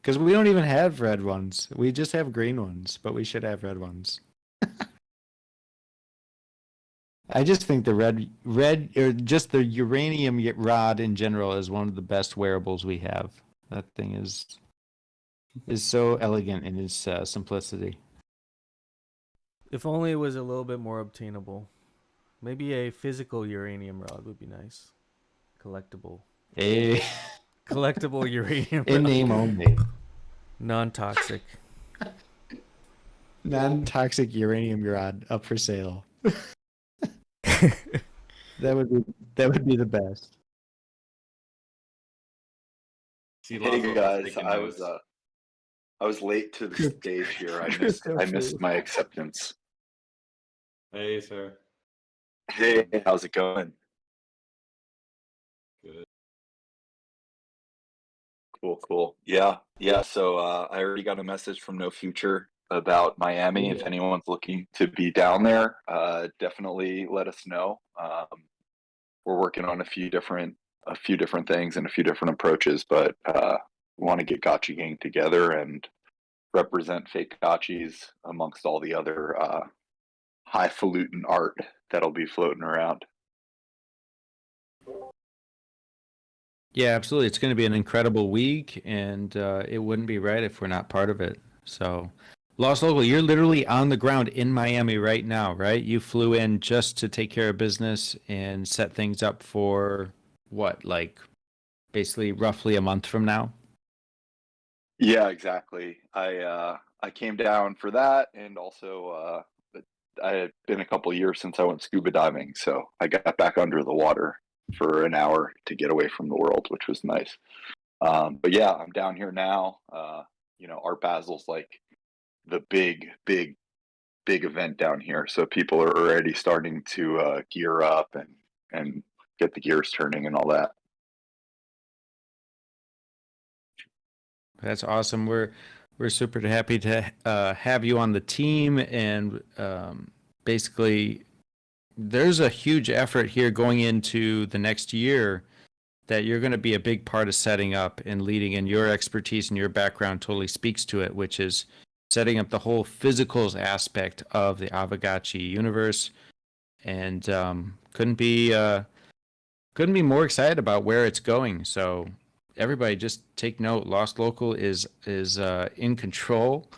Because we don't even have red ones. We just have green ones, but we should have red ones. I just think the red or just the uranium rod in general is one of the best wearables we have. That thing is so elegant in its simplicity. If only it was a little bit more obtainable. Maybe a physical uranium rod would be nice. Collectible. Collectible uranium In rod. name only. Non-toxic. Non-toxic uranium rod up for sale. That would be the best. See, Hey Lazo guys, taking I notes. was late to the stage here. I missed my acceptance. Hey, sir. Hey, how's it going? Good. Cool. Yeah. So I already got a message from No Future about Miami. If anyone's looking to be down there, definitely let us know. we're working on a few different things and a few different approaches, but we want to get Gotchi Gang together and represent fake gotchis amongst all the other highfalutin art that'll be floating around. Yeah, absolutely. It's going to be an incredible week, and it wouldn't be right if we're not part of it. So, Lost Local, you're literally on the ground in Miami right now, right? You flew in just to take care of business and set things up for what, like basically roughly a month from now? Yeah, exactly. I came down for that, and also I had been a couple years since I went scuba diving, so I got back under the water for an hour to get away from the world, which was nice. But yeah, I'm down here now. Art Basil's like the big event down here, so people are already starting to gear up and get the gears turning and all that. That's awesome. We're super happy to have you on the team, and basically, there's a huge effort here going into the next year that you're going to be a big part of setting up and leading, and your expertise and your background totally speaks to it, which is setting up the whole physicals aspect of the Avagachi universe. And couldn't be more excited about where it's going. So everybody just take note. Lost Local is in control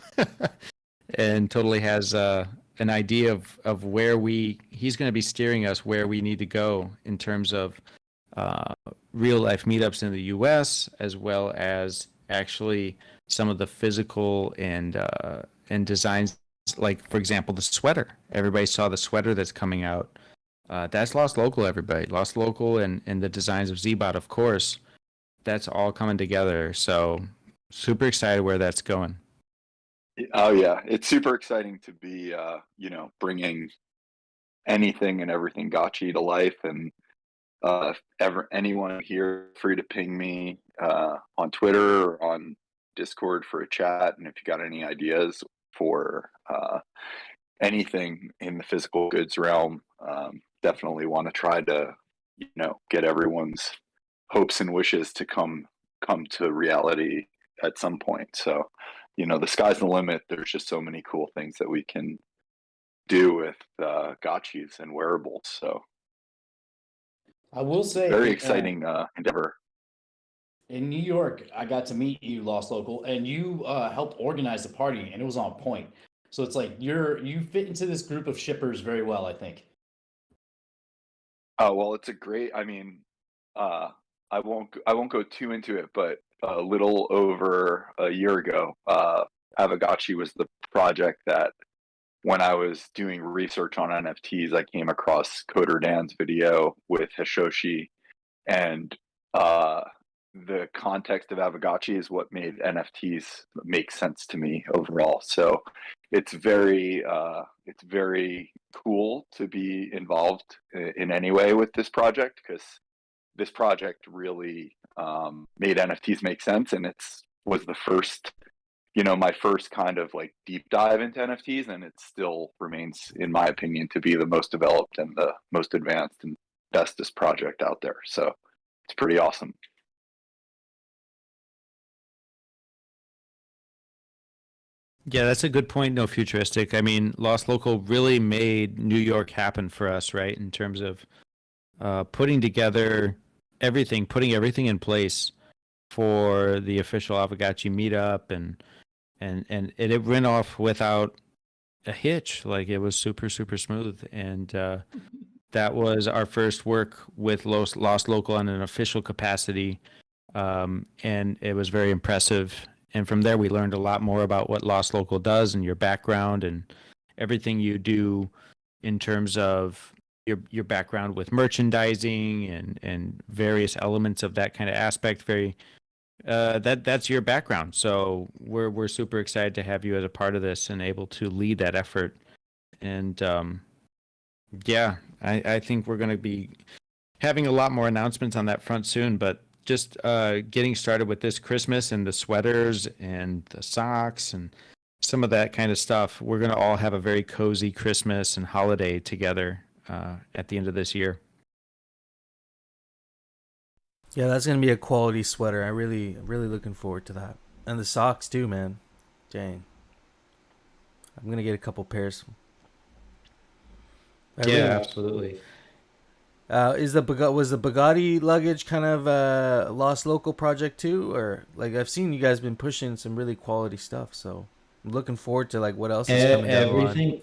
and totally has an idea of where he's going to be steering us where we need to go in terms of real life meetups in the US, as well as actually some of the physical and designs, like for example the sweater. Everybody saw the sweater that's coming out. That's Lost Local, everybody. Lost Local and the designs of Zbot, of course. That's all coming together. So super excited where that's going. Oh yeah, it's super exciting to be bringing anything and everything Gotchi to life. And anyone here, free to ping me on Twitter or on Discord for a chat. And if you got any ideas for anything in the physical goods realm, definitely want to try to get everyone's hopes and wishes to come to reality at some point. So the sky's the limit. There's just so many cool things that we can do with gotchis and wearables. So I will say, very exciting endeavor. in New York, I got to meet you, Lost Local, and you helped organize the party, and it was on point. So it's like you fit into this group of shippers very well, I think. Oh well, it's a great. I mean, I won't go too into it, but a little over a year ago, Avagachi was the project that when I was doing research on NFTs, I came across Coder Dan's video with Hishoshi, and the context of Avagachi is what made NFTs make sense to me overall. So it's very cool to be involved in any way with this project, because this project really made NFTs make sense, and was the first, my first kind of like deep dive into NFTs, and it still remains, in my opinion, to be the most developed and the most advanced and bestest project out there. So it's pretty awesome. Yeah, that's a good point. No futuristic. I mean, Lost Local really made New York happen for us, right? In terms of putting together everything, putting everything in place for the official Avagachi meetup, and it went off without a hitch. Like, it was super smooth, and that was our first work with Lost Local in an official capacity, and it was very impressive. And from there, we learned a lot more about what Lost Local does and your background and everything you do in terms of your background with merchandising and various elements of that kind of aspect. That's your background. So we're super excited to have you as a part of this and able to lead that effort. And yeah, I think we're going to be having a lot more announcements on that front soon, but just getting started with this Christmas and the sweaters and the socks and some of that kind of stuff, we're going to all have a very cozy Christmas and holiday together at the end of this year. Yeah, that's gonna be a quality sweater. I really looking forward to that. And the socks too, man. Dang, I'm gonna get a couple pairs. I Yeah, really. absolutely. Was the Bugatti luggage kind of a Lost Local project too, or like I've seen you guys been pushing some really quality stuff, so I'm looking forward to like what else is coming down the line.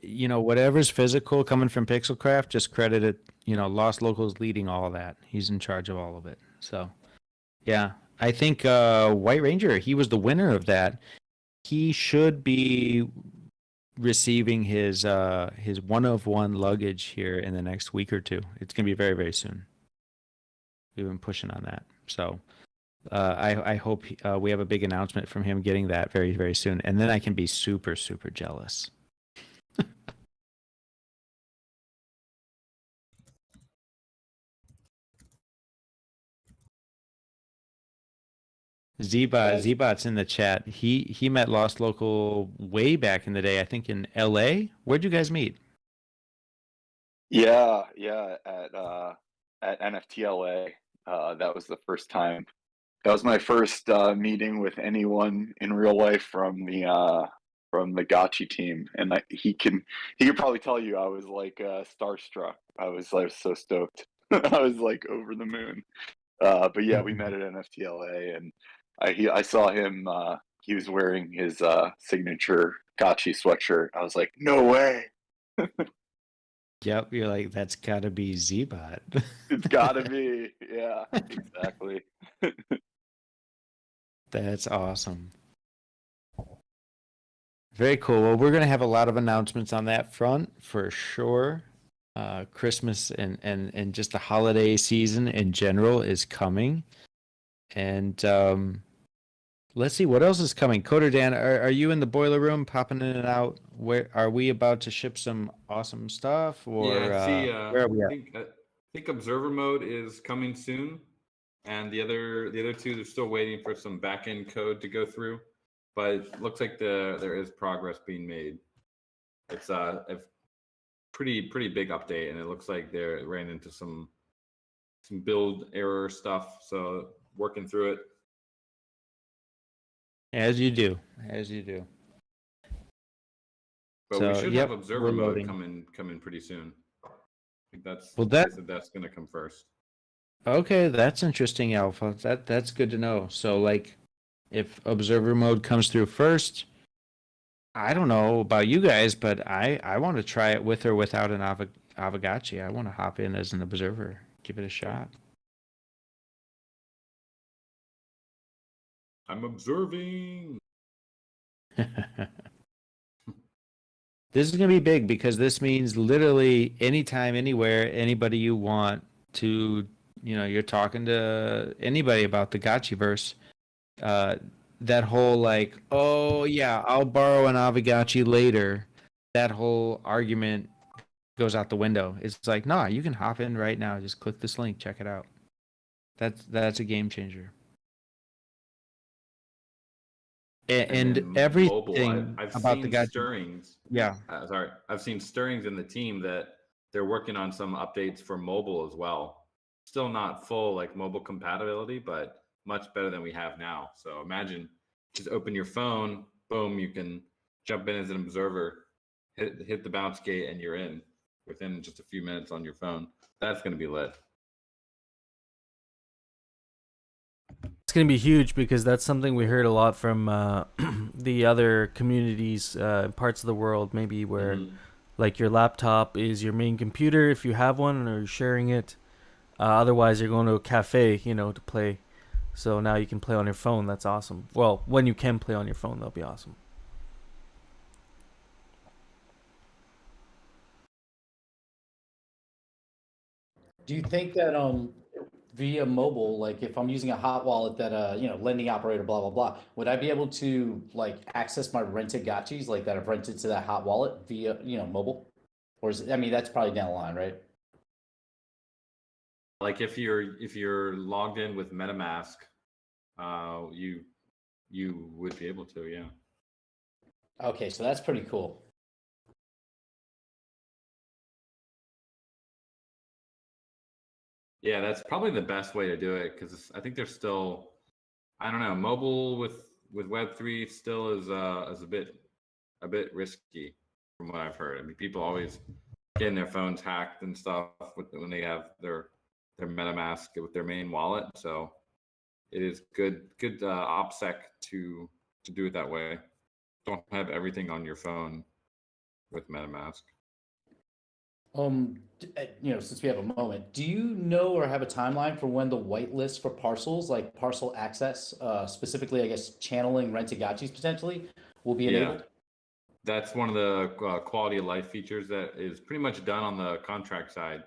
Everything, whatever's physical coming from Pixelcraft, just credit it. Lost Local's leading all of that. He's in charge of all of it. So, yeah, I think White Ranger, he was the winner of that. He should be receiving his one of one luggage here in the next week or two. It's gonna be very, very soon. We've been pushing on that. So I hope we have a big announcement from him getting that very, very soon. And then I can be super, super jealous. Zbot's in the chat. He met Lost Local way back in the day, I think in LA. Where'd you guys meet? Yeah, at NFTLA. That was the first time. That was my first meeting with anyone in real life from the Gotchi team, and he could probably tell you I was like starstruck. I was so stoked. I was like over the moon. But yeah, we met at NFTLA, and I saw him. He was wearing his signature Gotchi sweatshirt. I was like, no way. Yep, you're like, that's gotta be Zbot. It's gotta be. Yeah, exactly. That's awesome. Very cool. Well, we're going to have a lot of announcements on that front for sure. Christmas and just the holiday season in general is coming. And let's see what else is coming. Coder Dan, are you in the boiler room popping in and out? Where are we about to ship some awesome stuff? Or Yeah, I see. where are we at? I think observer mode is coming soon, and the other two, they're still waiting for some back end code to go through. But it looks like there is progress being made. It's a pretty big update, and it looks like they ran into some build error stuff. So working through it. As you do. As you do. But So, we should yep, have observer we're mode loading. coming pretty soon. I think Well, they said that's going to come first. Okay, that's interesting, Alpha. That's good to know. So, like, if observer mode comes through first, I don't know about you guys, but I want to try it with or without an Avagachi. I want to hop in as an observer, give it a shot. I'm observing. This is going to be big because this means literally anytime, anywhere, anybody you want to, you're talking to anybody about the Gotchiverse. That whole like, oh yeah, I'll borrow an Avagachi later. That whole argument goes out the window. It's like, nah, you can hop in right now. Just click this link, check it out. That's a game changer. And then everything I've about seen the Gachi. stirrings. Yeah. Sorry, I've seen stirrings in the team that they're working on some updates for mobile as well. Still not full like mobile compatibility, but much better than we have now. So imagine just open your phone, boom, you can jump in as an observer, hit the bounce gate, and you're in within just a few minutes on your phone. That's going to be lit. It's gonna be huge because that's something we heard a lot from the other communities, parts of the world, maybe where like your laptop is your main computer if you have one or you're sharing it. Otherwise, you're going to a cafe, to play. So now you can play on your phone. That's awesome. Well, when you can play on your phone, that'll be awesome. Do you think that via mobile, like if I'm using a hot wallet that lending operator, blah blah blah, would I be able to like access my rented gotchis like that I've rented to that hot wallet via mobile? Or is it, I mean that's probably down the line, right? Like if you're logged in with MetaMask, you would be able to, yeah. Okay, so that's pretty cool. Yeah, that's probably the best way to do it because I think there's still, I don't know, mobile with Web3 still is a bit risky from what I've heard. I mean, people always getting their phones hacked and stuff when they have their MetaMask with their main wallet. So it is good OPSEC to do it that way. Don't have everything on your phone with MetaMask. Since we have a moment, do you know or have a timeline for when the whitelist for parcels, like parcel access, specifically, I guess, channeling rent to gotchis potentially, will be enabled? Yeah, that's one of the quality of life features that is pretty much done on the contract side.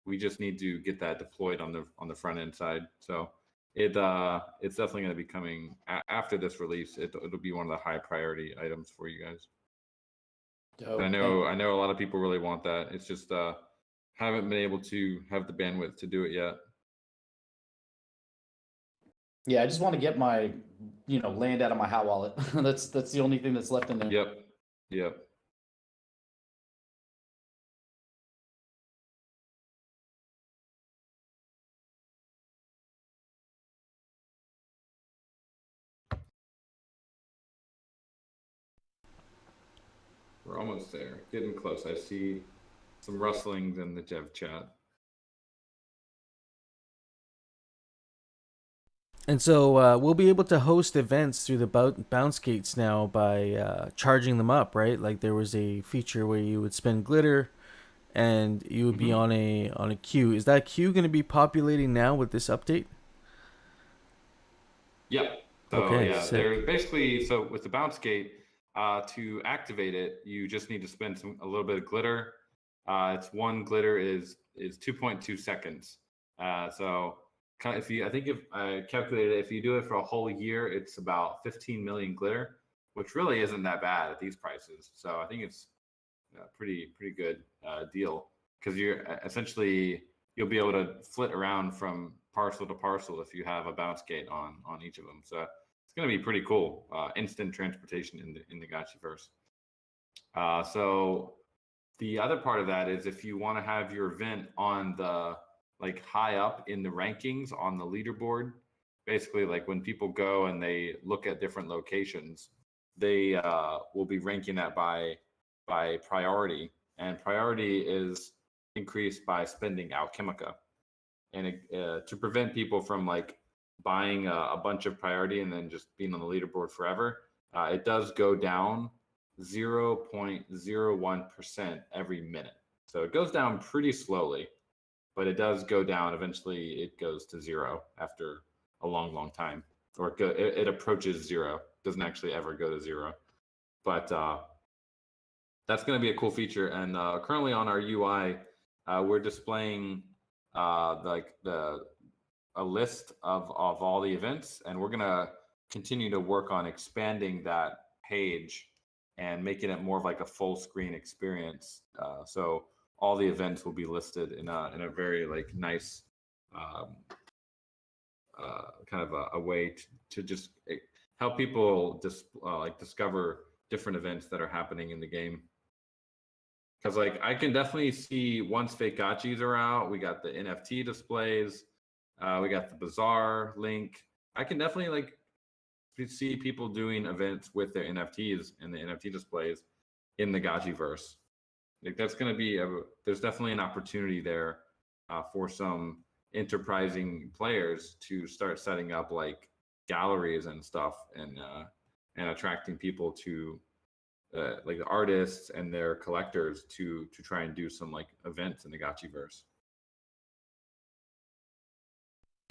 We just need to get that deployed on the front end side. So it's definitely going to be coming after this release. It'll be one of the high priority items for you guys. Dope. I know a lot of people really want that. It's just haven't been able to have the bandwidth to do it yet. Yeah, I just want to get my, land out of my hot wallet. That's the only thing that's left in there. Yep. We're almost there. Getting close. I see some rustlings in the dev chat. And so we'll be able to host events through the bounce gates now by charging them up, right? Like there was a feature where you would spend glitter, and you would be on a queue. Is that queue going to be populating now with this update? Yep. So Okay, yeah, sick. they're basically, so with the bounce gate, to activate it, you just need to spend a little bit of glitter. It's one glitter is 2.2 seconds. So if I calculated it, if you do it for a whole year, it's about 15 million glitter, which really isn't that bad at these prices. So I think it's a pretty good deal because you'll be able to flit around from parcel to parcel if you have a bounce gate on each of them. So it's going to be pretty cool. Instant transportation in the Gotchiverse. So the other part of that is if you want to have your event on the high up in the rankings on the leaderboard, basically like when people go and they look at different locations, they will be ranking that by priority, and priority is increased by spending alchemica, and to prevent people from buying a bunch of priority and then just being on the leaderboard forever, it does go down 0.01% every minute. So it goes down pretty slowly, but it does go down. Eventually it goes to zero after a long time, or it approaches zero. Doesn't actually ever go to zero, but that's going to be a cool feature. And currently on our UI, we're displaying a list of all the events, and we're going to continue to work on expanding that page and making it more of like a full screen experience. So all the events will be listed in a very nice kind of a way to just help people discover different events that are happening in the game. Because I can definitely see once fake gotchis are out, we got the NFT displays, we got the bazaar link. I can definitely see people doing events with their NFTs and the NFT displays in the Gotchiverse. That's going to be there's definitely an opportunity there for some enterprising players to start setting up galleries and stuff, and attracting people to the artists and their collectors to try and do some events in the Gotchiverse.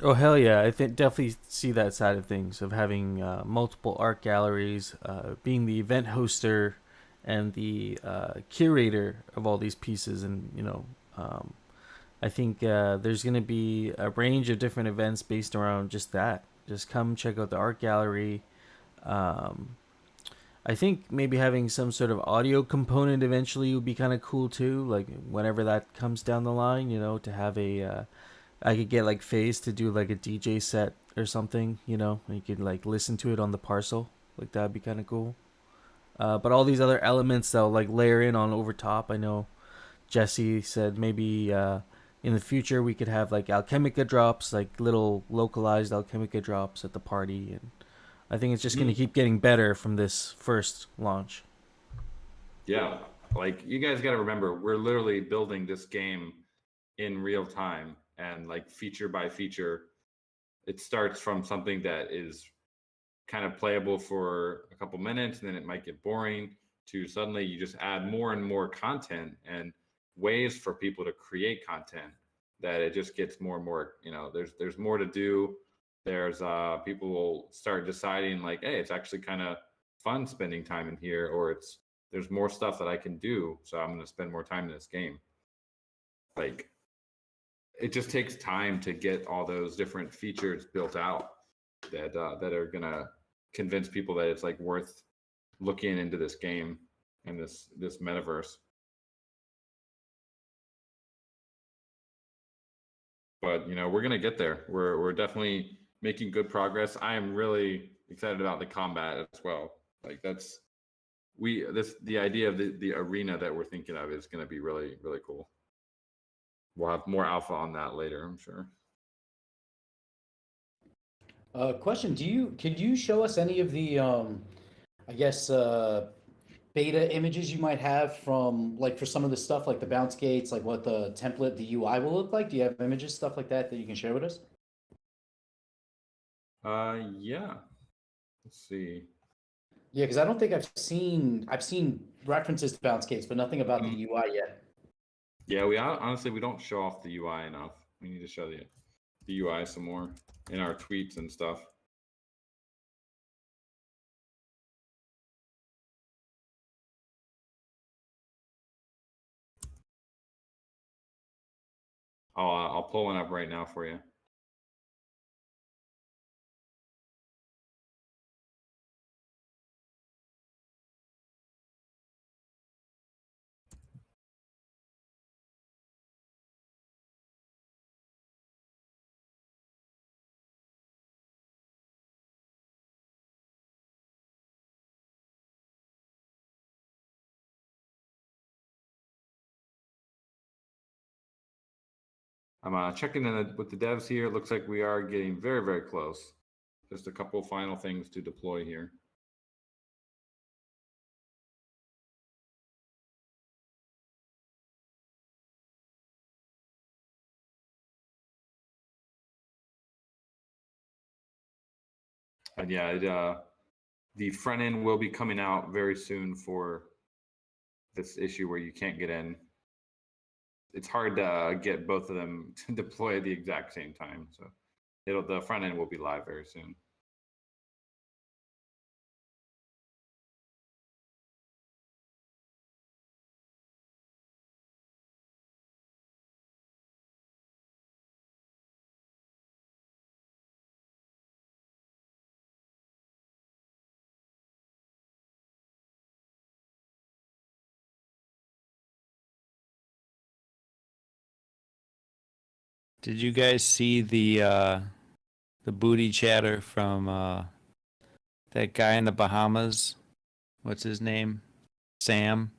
Oh hell yeah! I think definitely see that side of things, of having multiple art galleries, being the event hoster and the curator of all these pieces, and I think there's going to be a range of different events based around just that. Just come check out the art gallery. I think maybe having some sort of audio component eventually would be kind of cool too. Like whenever that comes down the line, to have I could get FaZe to do a DJ set or something, and you could listen to it on the parcel. That'd be kind of cool. But all these other elements they'll layer in on over top. I know Jesse said maybe in the future we could have like Alchemica drops, like little localized Alchemica drops at the party, and I think it's just going to keep getting better from this first launch. Yeah, like you guys got to remember, we're literally building this game in real time, and like feature by feature, it starts from something that is kind of playable for a couple minutes, and then it might get boring, to suddenly you just add more and more content and ways for people to create content, that it just gets more and more, there's more to do. There's people will start deciding like, hey, it's actually kind of fun spending time in here, or there's more stuff that I can do, so I'm going to spend more time in this game. Like, it just takes time to get all those different features built out that are gonna convince people that it's like worth looking into this game and this metaverse. But we're gonna get there. We're definitely making good progress. I am really excited about the combat as well. Like the idea of the arena that we're thinking of is gonna be really, really cool. We'll have more alpha on that later, I'm sure. Question: could you show us any of the I guess beta images you might have from, like, for some of the stuff like the bounce gates, like what the template, the UI will look like? Do you have images, stuff like that you can share with us? Yeah. Let's see. Yeah, because I don't think I've seen references to bounce gates, but nothing about the UI yet. Yeah, honestly we don't show off the UI enough. We need to show the UI some more in our tweets and stuff. I'll pull one up right now for you. I'm checking in with the devs here. It looks like we are getting very, very close. Just a couple final things to deploy here. And yeah, the front end will be coming out very soon for this issue where you can't get in. It's hard to get both of them to deploy at the exact same time. So the front end will be live very soon. Did you guys see the booty chatter from that guy in the Bahamas? What's his name? Sam.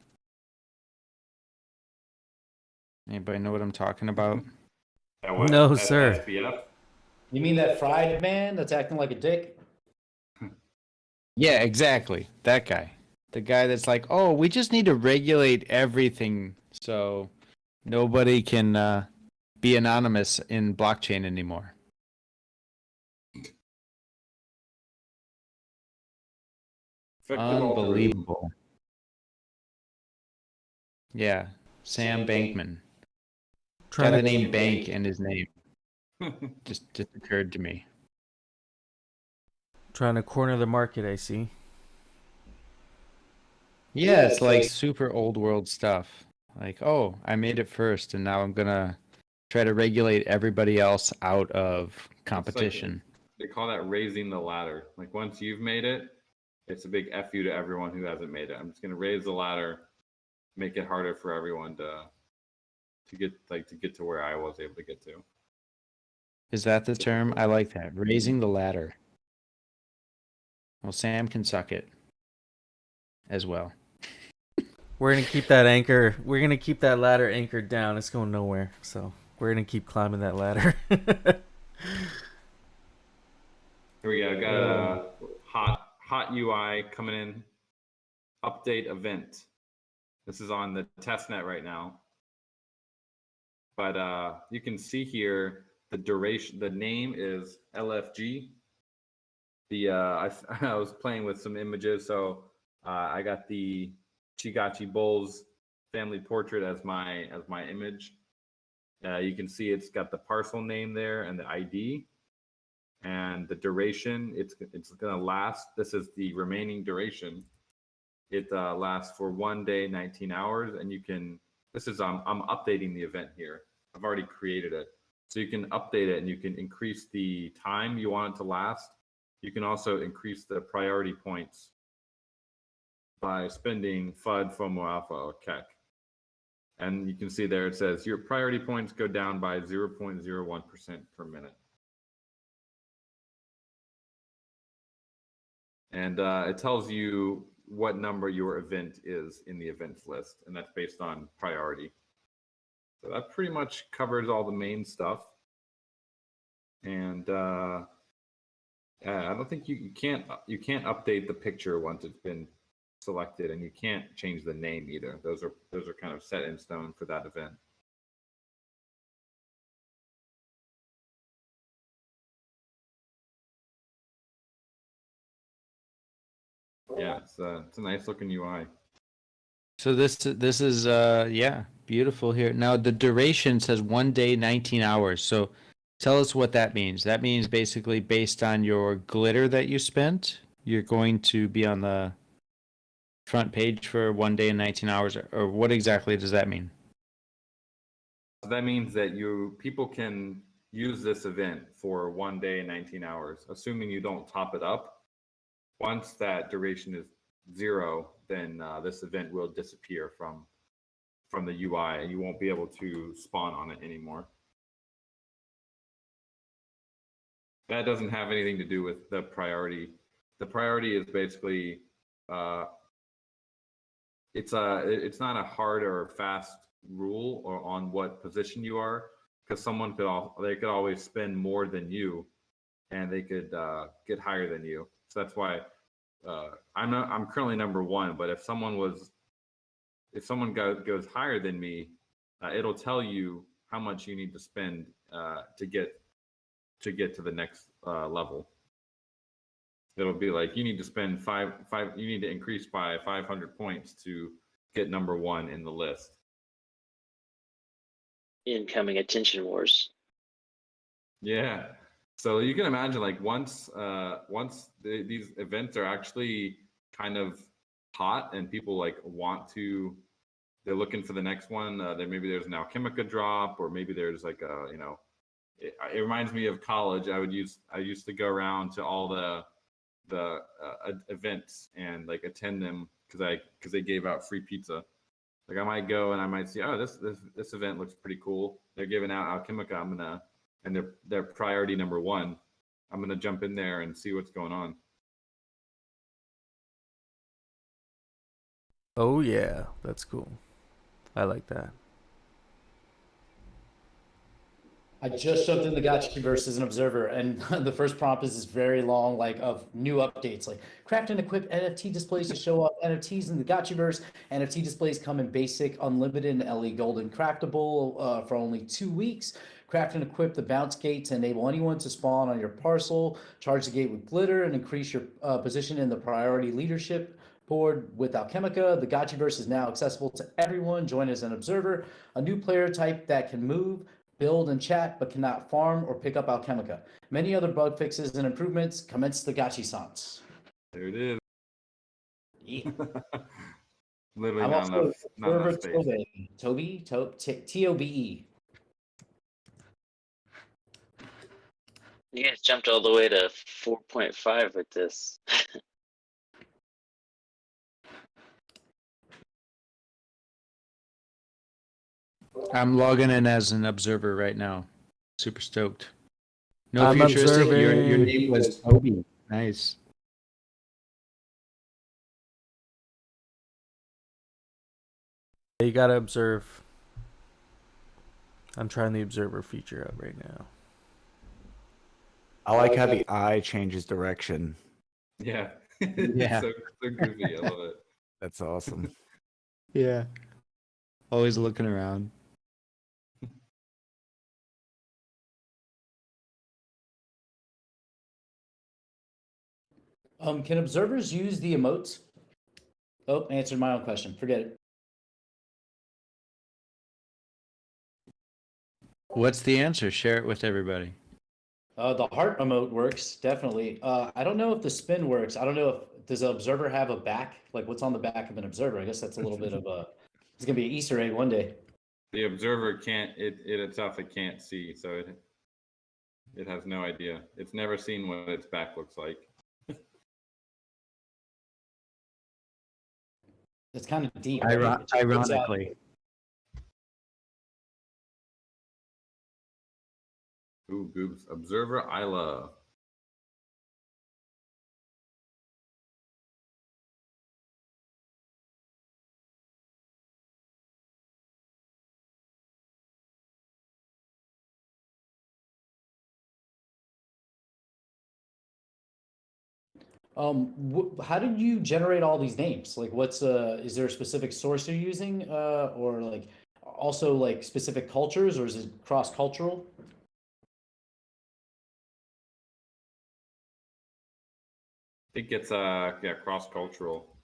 Anybody know what I'm talking about? No, sir. SBF? You mean that fried man that's acting like a dick? Yeah, exactly. That guy. The guy that's like, oh, we just need to regulate everything so nobody can be anonymous in blockchain anymore. Unbelievable. Yeah, Sam Bankman. Got the name Bank in his name. just occurred to me. Trying to corner the market, I see. Yeah, it's like super old world stuff. Like, oh, I made it first, and now I'm gonna try to regulate everybody else out of competition. They call that raising the ladder. Like, once you've made it, it's a big F you to everyone who hasn't made it. I'm just gonna raise the ladder, make it harder for everyone to get to where I was able to get to. Is that the term? I like that. Raising the ladder. Well, Sam can suck it as well. We're gonna keep that anchor. We're gonna keep that ladder anchored down. It's going nowhere. So We're gonna keep climbing that ladder. Here we go. Got a hot UI coming in. Update event. This is on the testnet right now. But you can see here the duration. The name is LFG. I was playing with some images, so I got the Chigachi Bulls family portrait as my image. You can see it's got the parcel name there and the ID and the duration. It's gonna last. This is the remaining duration. It lasts for 1 day, 19 hours, and you can. This is I'm updating the event here. I've already created it, so you can update it and you can increase the time you want it to last. You can also increase the priority points by spending FUD, FOMO, Alpha, or KEK. And you can see there it says your priority points go down by 0.01% per minute. And it tells you what number your event is in the events list, and that's based on priority. So that pretty much covers all the main stuff. And I don't think you can't update the picture once it's been selected, and you can't change the name either. Those are kind of set in stone for that event. Yeah, it's a nice looking UI. So this is yeah, beautiful here. Now the duration says 1 day, 19 hours. So tell us what that means. That means basically based on your glitter that you spent, you're going to be on the front page for 1 day and 19 hours, or what exactly does that mean? So that means that people can use this event for 1 day and 19 hours, assuming you don't top it up. Once that duration is 0, then this event will disappear from the UI, and you won't be able to spawn on it anymore. That doesn't have anything to do with the priority. The priority is basically it's not a hard or fast rule or on what position you are, because someone could always spend more than you, and they could get higher than you. So that's why I'm currently number 1. But if someone goes higher than me, it'll tell you how much you need to spend to get to the next level. It'll be like you need to spend you need to increase by 500 points to get number 1 in the list. Incoming attention wars. Yeah. So you can imagine, like, once these events are actually kind of hot and people like they're looking for the next one. Maybe there's an Alchemica drop, or maybe there's like it reminds me of college. I used to go around to all the events and like attend them because they gave out free pizza. Like I might go and I might see, oh, this event looks pretty cool. They're giving out Alchemica. And they're priority number 1. I'm gonna jump in there and see what's going on. Oh yeah, that's cool. I like that. I just jumped in the Gotchiverse as an observer, and the first prompt is this very long, like, of new updates, like craft and equip NFT displays to show off NFTs in the Gotchiverse. NFT displays come in basic, unlimited, and LE golden craftable for only 2 weeks. Craft and equip the bounce gate to enable anyone to spawn on your parcel. Charge the gate with glitter and increase your position in the priority leadership board with Alchemica. The Gotchiverse is now accessible to everyone. Join as an observer. A new player type that can move, build, and chat, but cannot farm or pick up Alchemica. Many other bug fixes and improvements. Commence the Gotchissiance. There it is. Yeah. Literally I'm not also enough space. Tobe, Tobe. You guys jumped all the way to 4.5 with this. I'm logging in as an observer right now. Super stoked. No I'm futuristic. Your observing. name was Toby. Nice. You gotta observe. I'm trying the observer feature out right now. I like how the eye changes direction. Yeah. Yeah. so goofy. I love it. That's awesome. Yeah. Always looking around. Can observers use the emotes? Oh, answered my own question. Forget it. What's the answer? Share it with everybody. The heart emote works definitely. I don't know if the spin works. I don't know if does the observer have a back? Like what's on the back of an observer? I guess that's a little bit of a. It's gonna be an Easter egg one day. The observer can't it itself it can't see, so it has no idea. It's never seen what its back looks like. It's kind of deep. Right? It just puts out- Ironically. Ooh, Goobs. Observer Isla. How did you generate all these names? Like, what's is there a specific source you're using, or like also like specific cultures, or is it cross cultural? I think it's yeah, cross cultural.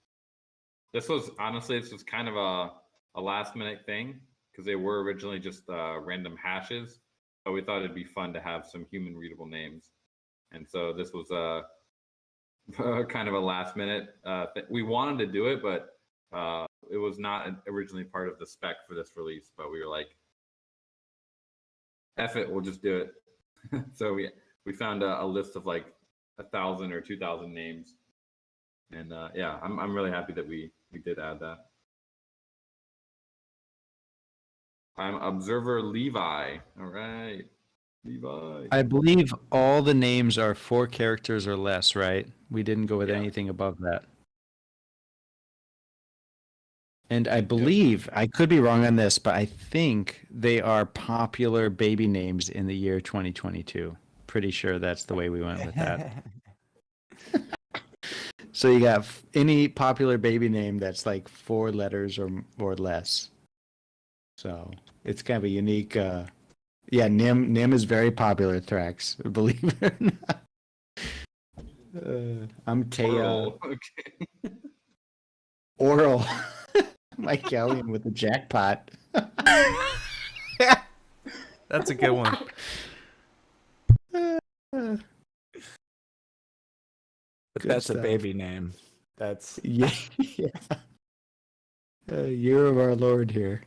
This was kind of a last minute thing because they were originally just random hashes, but we thought it'd be fun to have some human readable names, and so this was kind of a last minute. We wanted to do it, but it was not originally part of the spec for this release. But we were like, "F it, we'll just do it." So we found a list of like 1,000 or 2,000 names, and yeah, I'm really happy that we did add that. I'm Observer Levi. All right, Levi. I believe all the names are 4 characters or less, right? We didn't go with Yeah. anything above that. And I believe, I could be wrong on this, but I think they are popular baby names in the year 2022. Pretty sure that's the way we went with that. So you got any popular baby name that's like 4 letters or less. So it's kind of a unique. Yeah, Nim is very popular. Thrax, believe it or not. I'm Taya. Oral. Okay. Oral. Mike Gallion with the jackpot. That's a good one. But Good that's stuff. a baby name. That's Yeah. Yeah. Year of our Lord here.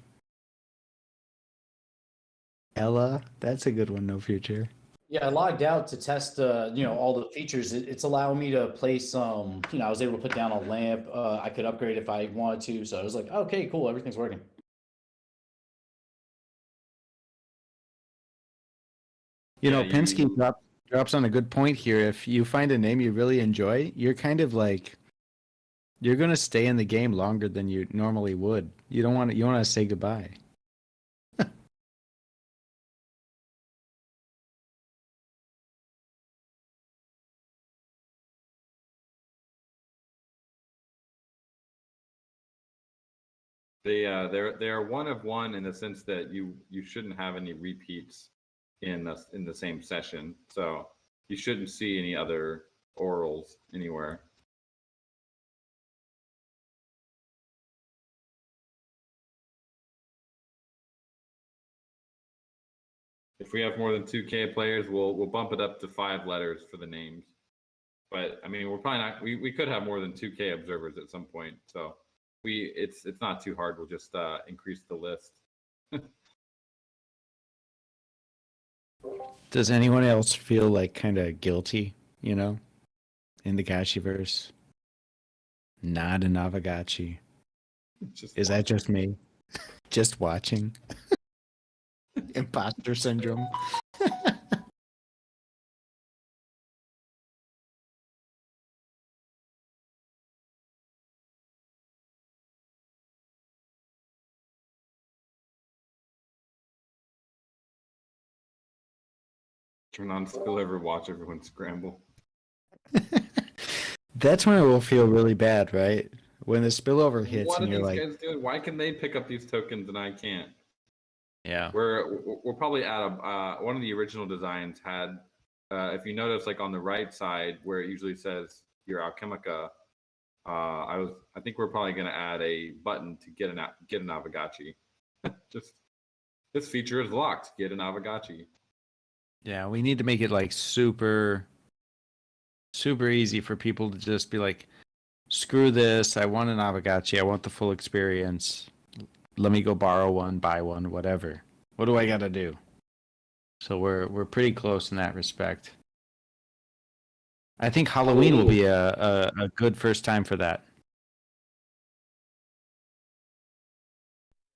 Ella, that's a good one. No future. Yeah, I logged out to test, all the features. It's allowing me to place, I was able to put down a lamp. I could upgrade if I wanted to. So I was like, okay, cool, everything's working. You know, Yeah, Penske drops on a good point here. If you find a name you really enjoy, you're kind of like you're gonna stay in the game longer than you normally would. You don't want to say goodbye. They're one of one in the sense that you shouldn't have any repeats in the same session. So you shouldn't see any other orals anywhere. If we have more than 2K players, we'll bump it up to 5 letters for the names. But I mean, we're probably not. We could have more than 2K observers at some point. So it's not too hard. We'll just increase the list. Does anyone else feel like kind of guilty, in the Gotchiverse? Not a Navagachi. Is that just me? Just watching? Imposter syndrome. Turn on spillover, watch everyone scramble. That's when it will feel really bad, right? When the spillover hits What are and you're these like, guys doing? Why can they pick up these tokens and I can't? yeah. We're probably at a one of the original designs had, if you notice, like on the right side where it usually says your Alchemica, I think we're probably going to add a button to get an Avagachi. Just this feature is locked. Get an Avagachi. Yeah, we need to make it like super easy for people to just be like, screw this, I want an Avagachi, I want the full experience. Let me go borrow one, buy one, whatever. What do I got to do? So we're pretty close in that respect. I think Halloween will be a good first time for that.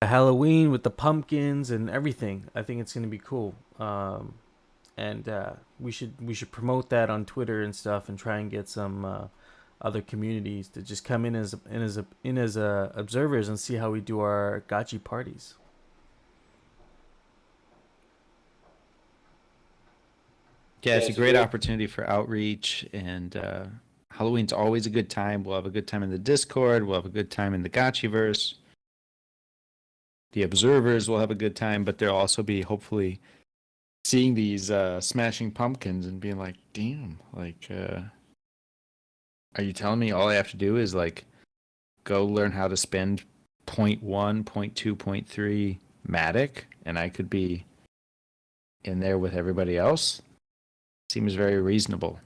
Halloween with the pumpkins and everything. I think it's gonna be cool. And we should promote that on Twitter and stuff, and try and get some other communities to just come in as observers and see how we do our Gotchi parties. Yeah, it's a great opportunity for outreach, and Halloween's always a good time. We'll have a good time in the Discord. We'll have a good time in the Gotchiverse. The observers will have a good time, but they'll also be hopefully seeing these smashing pumpkins and being like, damn, like, are you telling me all I have to do is like go learn how to spend 0.1, 0.2, 0.3 Matic, and I could be in there with everybody else? Seems very reasonable.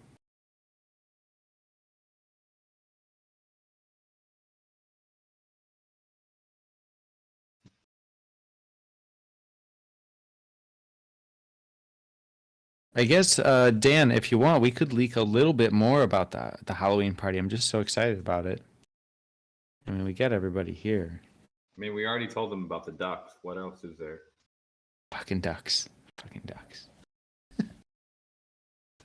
I guess, Dan, if you want, we could leak a little bit more about the Halloween party. I'm just so excited about it. I mean, we got everybody here. I mean, we already told them about the ducks. What else is there? Fucking ducks. Fucking ducks.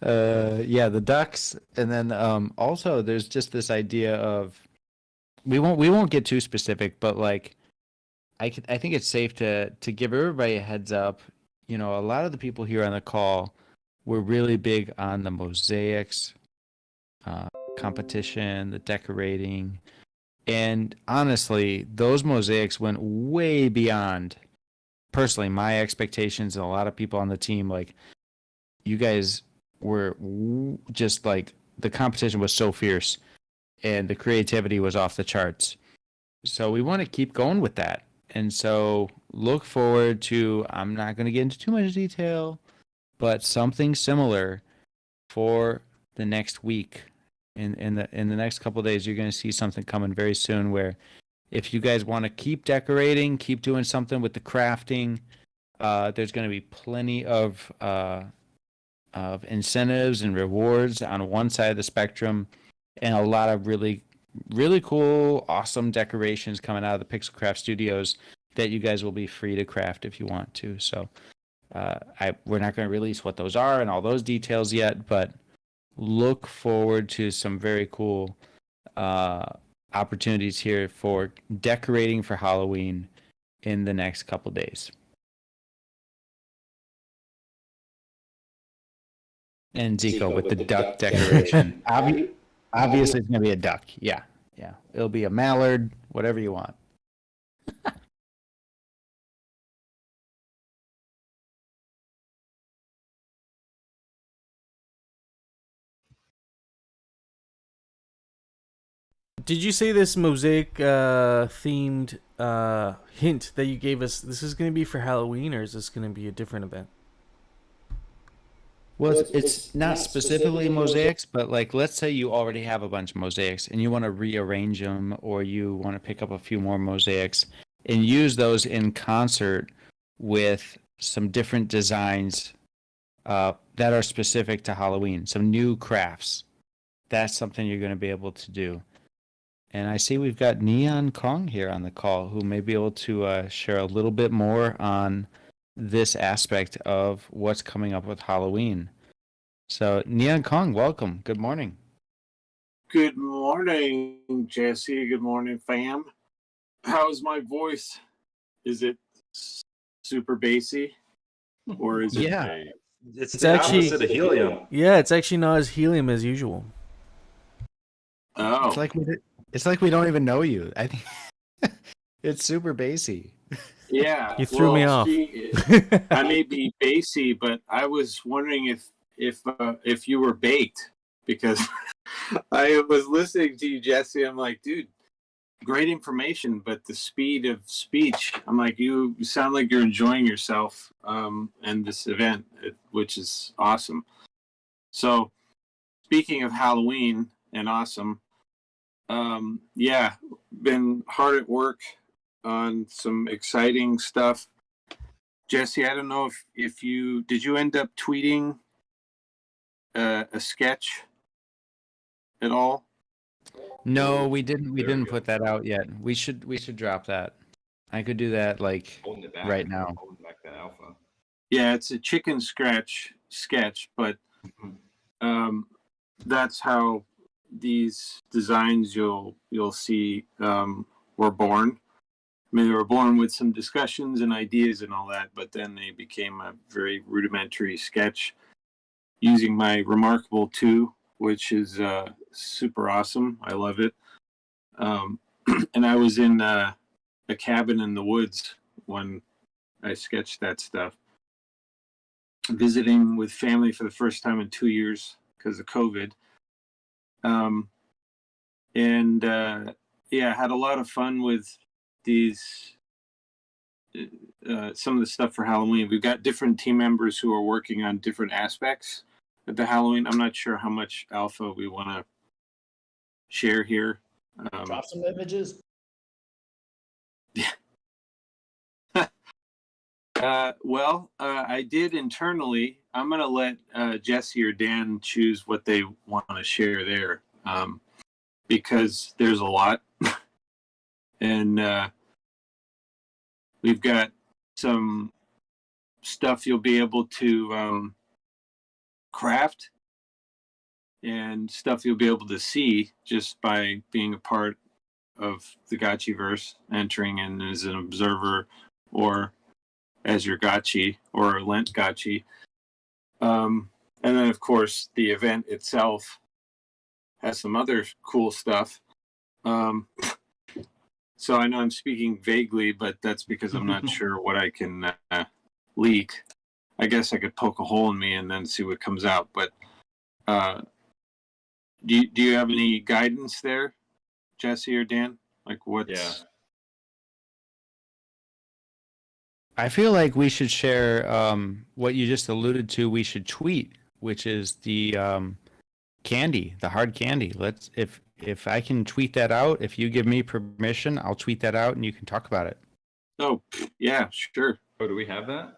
Yeah, the ducks, and then also there's just this idea of we won't get too specific, but like I think it's safe to give everybody a heads up. You know, a lot of the people here on the call were really big on the mosaics, competition, the decorating, and honestly, those mosaics went way beyond personally my expectations, and a lot of people on the team. Like, you guys were just like, the competition was so fierce and the creativity was off the charts. So we want to keep going with that. And so look forward to, I'm not going to get into too much detail, but something similar for the next week. In the next couple of days, you're going to see something coming very soon where if you guys want to keep decorating, keep doing something with the crafting, there's going to be plenty of incentives and rewards on one side of the spectrum, and a lot of really cool, awesome decorations coming out of the Pixelcraft studios that you guys will be free to craft if you want to. So we're not going to release what those are and all those details yet, but look forward to some very cool opportunities here for decorating for Halloween in the next couple days. And Zico with the duck decoration. Obviously, it's going to be a duck. Yeah. It'll be a mallard, whatever you want. Did you say this mosaic themed hint that you gave us, this is going to be for Halloween, or is this going to be a different event? Well, it's not specifically mosaics, but like, let's say you already have a bunch of mosaics and you want to rearrange them, or you want to pick up a few more mosaics and use those in concert with some different designs that are specific to Halloween, some new crafts. That's something you're going to be able to do. And I see we've got Neon Kong here on the call, who may be able to share a little bit more on this aspect of what's coming up with Halloween. So, Neon Kong, welcome. Good morning. Good morning, Jesse. Good morning, fam. How's my voice? Is it super bassy, or is it? Yeah, It's It's the actually- opposite of helium. Yeah, it's actually not as helium as usual. Oh, It's like we don't even know you. I think it's super bassy. yeah. You threw me off. See, I may be bassy, but I was wondering if you were baked, because I was listening to you, Jesse. I'm like, dude, great information, but the speed of speech. I'm like, you sound like you're enjoying yourself, and this event, which is awesome. So, speaking of Halloween and awesome, yeah, been hard at work on some exciting stuff. Jesse, I don't know if you did you end up tweeting a sketch at all? No, we didn't. We Very didn't good. put that out yet. We should drop that. I could do that like Holding it back right now. Holding back that alpha. Yeah, it's a chicken scratch sketch, but that's how these designs you'll see were born. I mean, they were born with some discussions and ideas and all that, but then they became a very rudimentary sketch using my Remarkable 2, which is super awesome. I love it. And I was in a cabin in the woods when I sketched that stuff, visiting with family for the first time in 2 years because of COVID. And yeah, had a lot of fun with these some of the stuff for Halloween. We've got different team members who are working on different aspects of the Halloween. I'm not sure how much alpha we want to share here. Drop some images. Well, I did internally. I'm going to let Jesse or Dan choose what they want to share there, because there's a lot. And we've got some stuff you'll be able to craft, and stuff you'll be able to see just by being a part of the Gotchiverse, entering in as an observer or as your Gotchi or Lent Gotchi. And then, of course, the event itself has some other cool stuff. So I know I'm speaking vaguely, but that's because I'm not sure what I can leak. I guess I could poke a hole in me and then see what comes out. But do you have any guidance there, Jesse or Dan? Like what's... Yeah. I feel like we should share what you just alluded to. We should tweet, which is the candy, the hard candy. Let's if I can tweet that out, if you give me permission, I'll tweet that out and you can talk about it. Oh, yeah, sure. Oh, do we have that?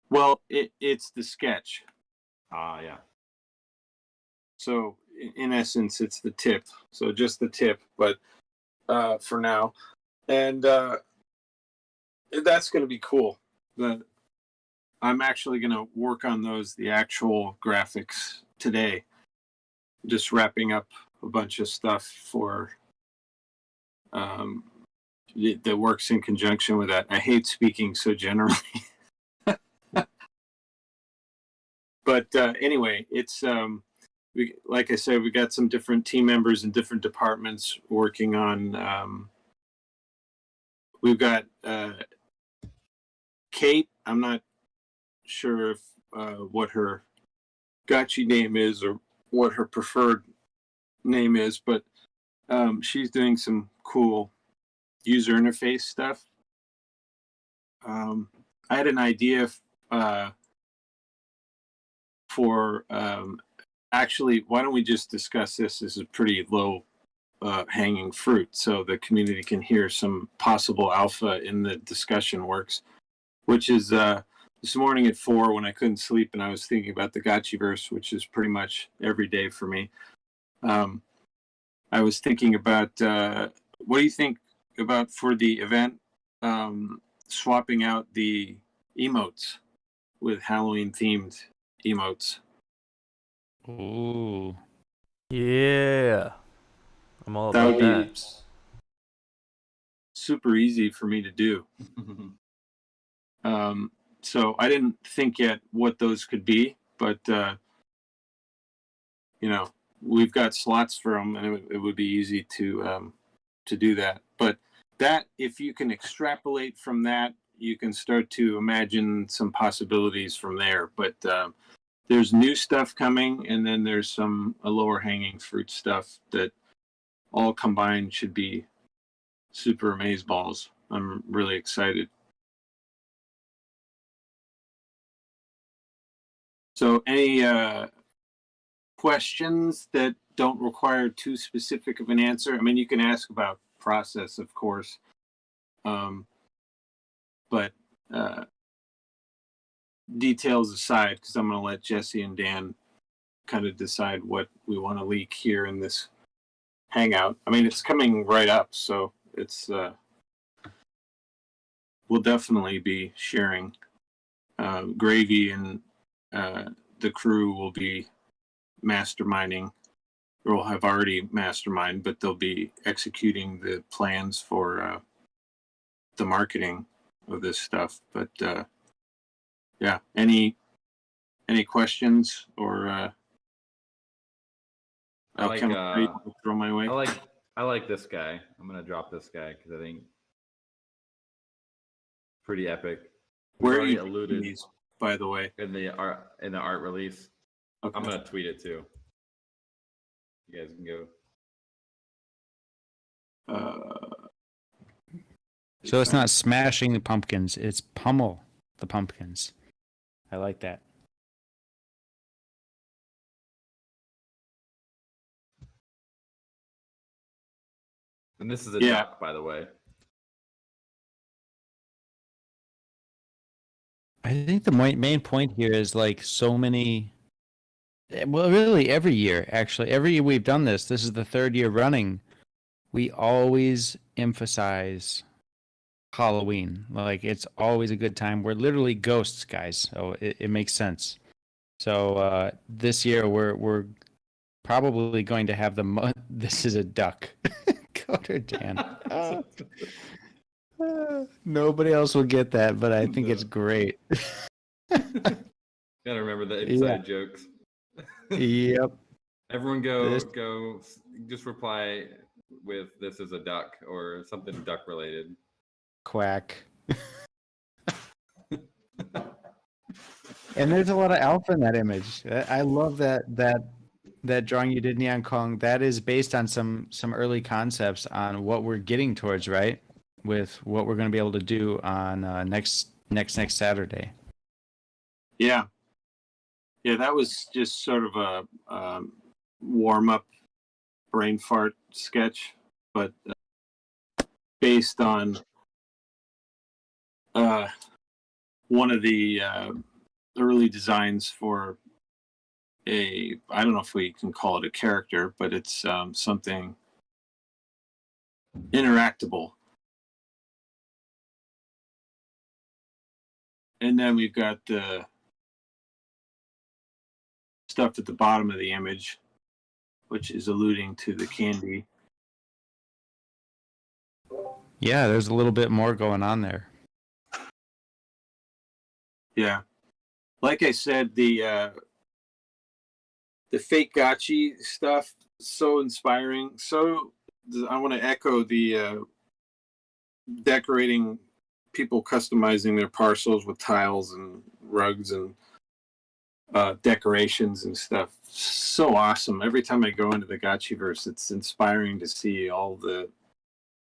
Well, it's the sketch. Yeah. So in essence, it's the tip. So just the tip, but for now. And that's going to be cool. I'm actually going to work on the actual graphics today. Just wrapping up a bunch of stuff for that works in conjunction with that. I hate speaking so generally. But anyway, it's like I said, we got some different team members in different departments working on. We've got Kate. I'm not sure if what her Gotchi name is or what her preferred name is, but she's doing some cool user interface stuff. I had an idea for actually, why don't we just discuss this? This is pretty low hanging fruit, so the community can hear some possible alpha in the discussion works, which is this morning at 4 when I couldn't sleep and I was thinking about the Gotchiverse, which is pretty much every day for me. I was thinking about what do you think about for the event swapping out the emotes with Halloween themed emotes? Ooh. Yeah. I'm all That about would be that. super easy for me to do. So I didn't think yet what those could be, but we've got slots for them, and it would be easy to do that. But that, if you can extrapolate from that, you can start to imagine some possibilities from there. But there's new stuff coming, and then there's some lower hanging fruit stuff that all combined should be super amazeballs. I'm really excited. So any questions that don't require too specific of an answer? I mean, you can ask about process, of course, but details aside, because I'm going to let Jesse and Dan kind of decide what we want to leak here in this hangout. I mean, it's coming right up, so it's we'll definitely be sharing. Gravy and the crew will be masterminding, or will have already masterminded, but they'll be executing the plans for the marketing of this stuff. But yeah, any questions or I like throw my way? I like this guy. I'm gonna drop this guy because I think pretty epic. Where are already you alluded these, by the way? in the art release. Okay. I'm gonna tweet it too. You guys can go. So it's not smashing the pumpkins; it's pummel the pumpkins. I like that. And this is a Yeah. duck, by the way. I think the main point here is like so many. Well, really, every year, actually, every year we've done this. This is the third year running. We always emphasize Halloween. Like it's always a good time. We're literally ghosts, guys. So it makes sense. So this year we're probably going to have this is a duck. Coder Dan. Nobody else will get that, but I think it's great. Gotta remember the inside jokes. Yep. Everyone go just reply with "this is a duck" or something duck related. Quack. And there's a lot of alpha in that image. I love that drawing you did, Neon Kong. That is based on some early concepts on what we're getting towards, right? With what we're going to be able to do on next Saturday. Yeah, that was just sort of a warm up brain fart sketch, but based on one of the early designs for I don't know if we can call it a character, but it's something interactable. And then we've got the stuff at the bottom of the image, which is alluding to the candy. Yeah, there's a little bit more going on there. Yeah. Like I said, the fake gotchi stuff, so inspiring. So I want to echo the decorating, people customizing their parcels with tiles and rugs and decorations and stuff. So awesome. Every time I go into the Gotchiverse, it's inspiring to see all the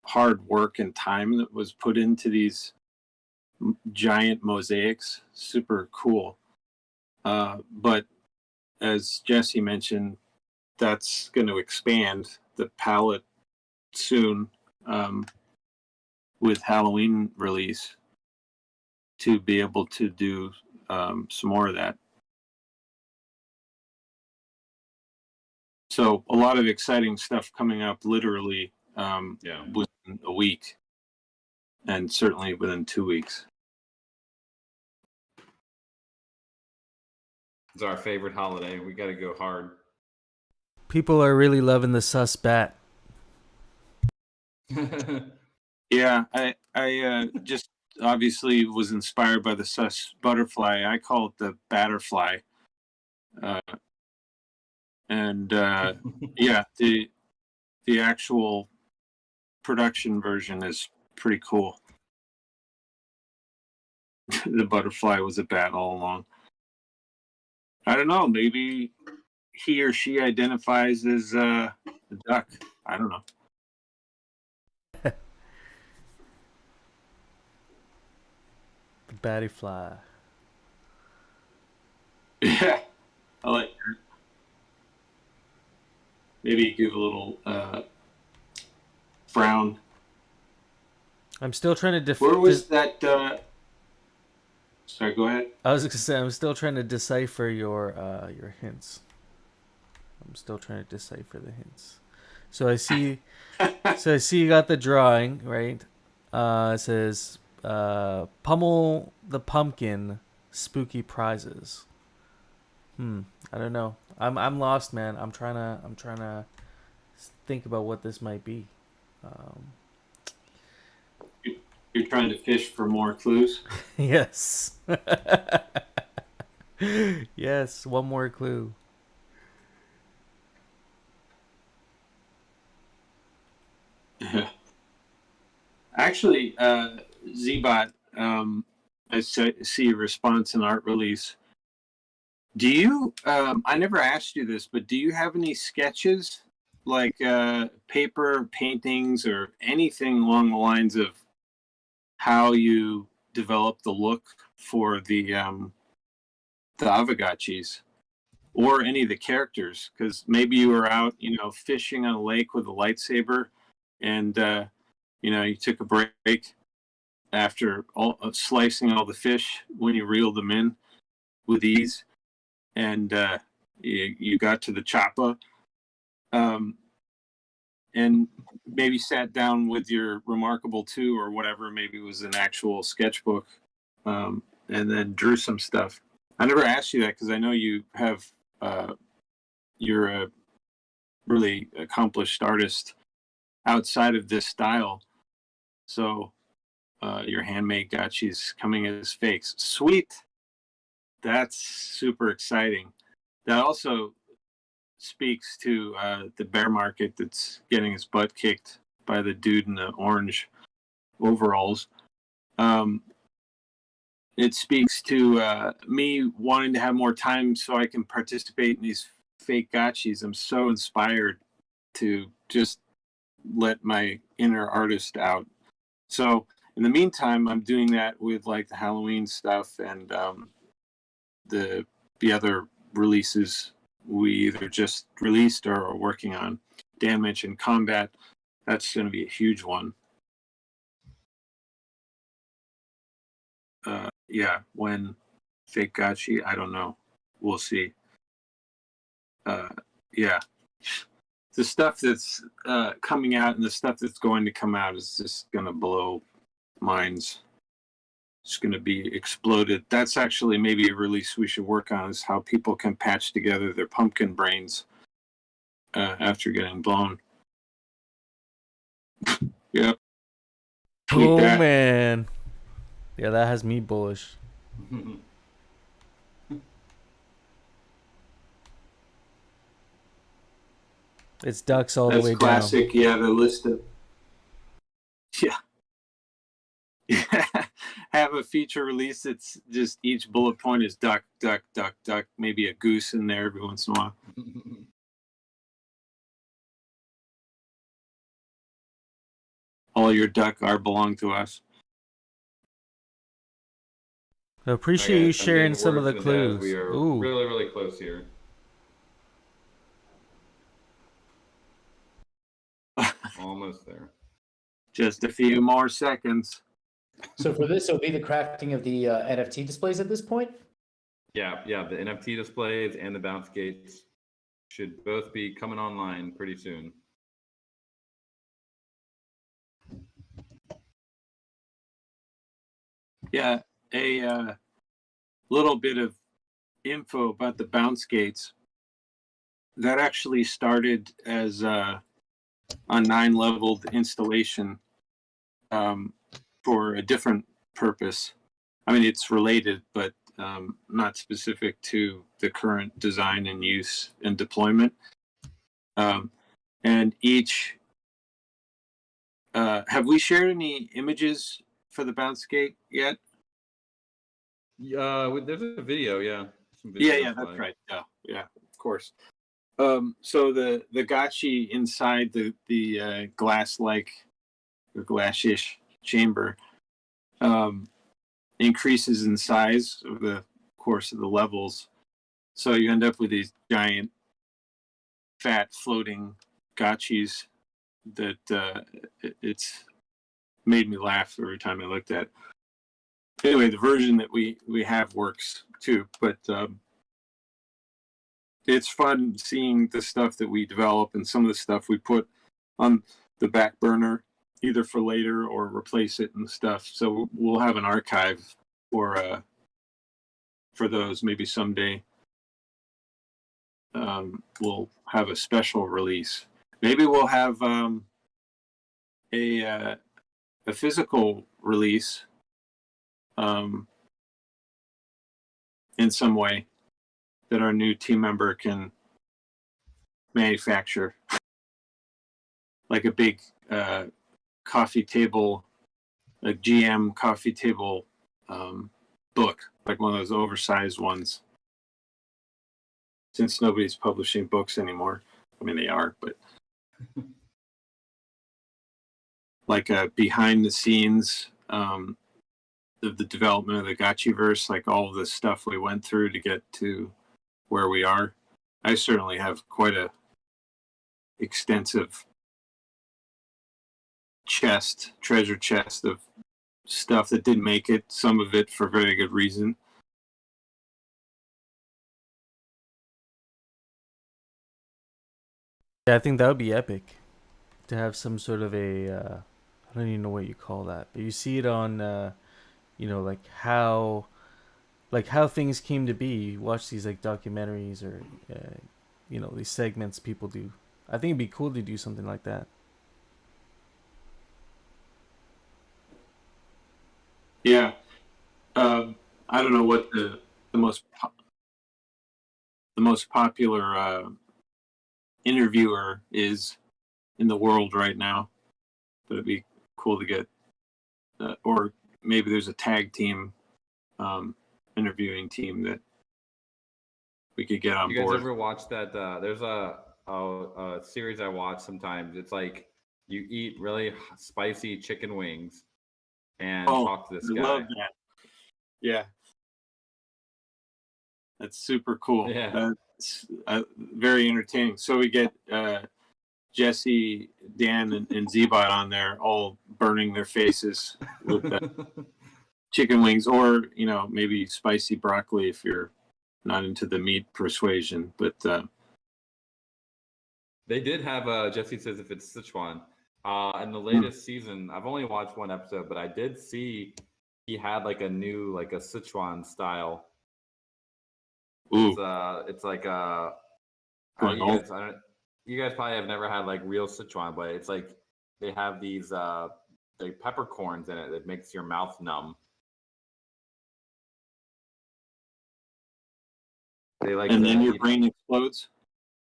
hard work and time that was put into these giant mosaics. Super cool. But as Jesse mentioned, that's going to expand the palette soon with Halloween release to be able to do some more of that. So a lot of exciting stuff coming up literally within a week, and certainly within 2 weeks. It's our favorite holiday. We got to go hard. People are really loving the sus bat. Yeah, I just obviously was inspired by the sus butterfly. I call it the batterfly. Yeah, the actual production version is pretty cool. The butterfly was a bat all along. I don't know. Maybe he or she identifies as a duck. I don't know. The batty fly. Yeah, I like that. Maybe give a little frown. I'm still trying to Where was that? Sorry, go ahead. I was gonna say I'm still trying to decipher your hints. I'm still trying to decipher the hints. So I see you got the drawing, right? It says pummel the pumpkin, spooky prizes. I don't know. I'm lost, man. I'm trying to think about what this might be. You're trying to fish for more clues. Yes. Yes, one more clue. Actually, Zbot, I see a response in art release. Do you? I never asked you this, but do you have any sketches, like paper paintings or anything along the lines of how you develop the look for the Avogotchis, or any of the characters? Because maybe you were out, fishing on a lake with a lightsaber, and you took a break after slicing all the fish when you reeled them in with ease, and you got to the choppa, and maybe sat down with your Remarkable 2 or whatever, maybe it was an actual sketchbook, and then drew some stuff. I never asked you that because I know you have, you're a really accomplished artist outside of this style. So your handmade gotchis coming as fakes. Sweet. That's super exciting. That also speaks to the bear market that's getting his butt kicked by the dude in the orange overalls. It speaks to me wanting to have more time so I can participate in these fake gotchis. I'm so inspired to just let my inner artist out. So in the meantime, I'm doing that with like the Halloween stuff and the other releases we either just released or are working on. Dan mentioned Combat. That's going to be a huge one. Yeah, when fake gotchi, I don't know. We'll see. Yeah. The stuff that's coming out and the stuff that's going to come out is just going to blow minds. It's going to be exploded. That's actually maybe a release we should work on, is how people can patch together their pumpkin brains after getting blown. Yep. Tweet Oh that. man. Yeah, that has me bullish. It's ducks all That's the way classic. down. Yeah, the list of. Yeah. Have a feature release that's just each bullet point is duck, duck, duck, duck. Maybe a goose in there every once in a while. All your duck are belong to us. I appreciate you sharing some of the clues. We are Ooh. really, really close here. Almost there. Just a few more seconds. So for this, it'll be the crafting of the NFT displays at this point? Yeah, the NFT displays and the bounce gates should both be coming online pretty soon. Yeah, a little bit of info about the bounce gates. That actually started as a 9-leveled installation for a different purpose. I mean, it's related, but not specific to the current design and use and deployment. And each, have we shared any images for the bounce skate yet? There's a video, yeah. Some Yeah, videos yeah, that's like- right. Yeah, of course. So the Gotchi inside the glass-like or glass-ish chamber increases in size over the course of the levels. So you end up with these giant, fat, floating Gotchis that it's made me laugh every time I looked at. Anyway, the version that we have works too, but it's fun seeing the stuff that we develop and some of the stuff we put on the back burner, either for later or replace it and stuff. So we'll have an archive for those maybe someday. We'll have a special release. Maybe we'll have a physical release in some way that our new team member can manufacture, like a big coffee table, a GM coffee table book, like one of those oversized ones. Since nobody's publishing books anymore, I mean they are, but like a behind the scenes of the development of the Gotchiverse, like all of the stuff we went through to get to where we are. I certainly have quite a extensive treasure chest of stuff that didn't make it, some of it for very good reason. Yeah, I think that would be epic to have some sort of a I don't even know what you call that, but you see it on like how things came to be. You watch these like documentaries or these segments people do. I think it'd be cool to do something like that. Yeah. I don't know what the most popular interviewer is in the world right now, but it'd be cool to get, or maybe there's a tag team interviewing team that we could get on You guys board. ever watch that? There's a series I watch sometimes. It's like you eat really spicy chicken wings and talk to this guy. I love that. Yeah. That's super cool. Yeah. That's very entertaining. So we get Jesse, Dan, and Z-Bot on there, all burning their faces with chicken wings, or maybe spicy broccoli if you're not into the meat persuasion. But they did have Jesse says if it's Sichuan. In the latest season, I've only watched one episode, but I did see he had like a new like a Sichuan style. It's like you guys probably have never had like real Sichuan, but it's like they have these like peppercorns in it that makes your mouth numb. They like, and then your brain explodes.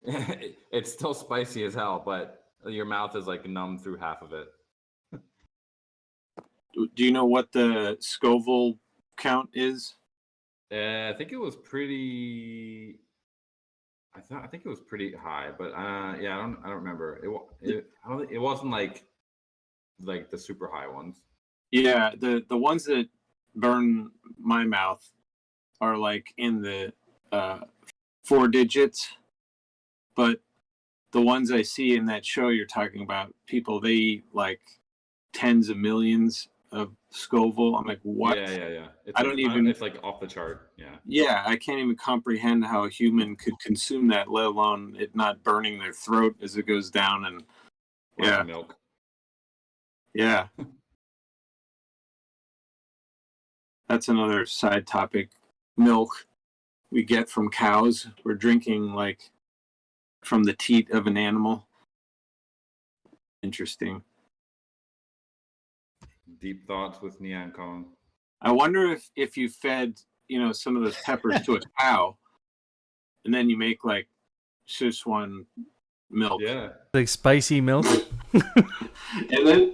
It's still spicy as hell, but your mouth is like numb through half of it. Do you know what the Scoville count is? I think it was pretty. I think it was pretty high, but yeah, I don't remember. It wasn't like the super high ones. Yeah, the ones that burn my mouth are like in the 4 digits, but the ones I see in that show you're talking about, people, they eat like tens of millions of Scoville. I'm like, what? Yeah. It's like off the chart. Yeah. Yeah, I can't even comprehend how a human could consume that, let alone it not burning their throat as it goes down. And yeah, milk. Yeah. That's another side topic. Milk we get from cows. We're drinking like from the teat of an animal. Interesting. Deep thoughts with Neon Kong. I wonder if you fed, some of those peppers to a cow, and then you make like Szechuan milk. Yeah. Like spicy milk. and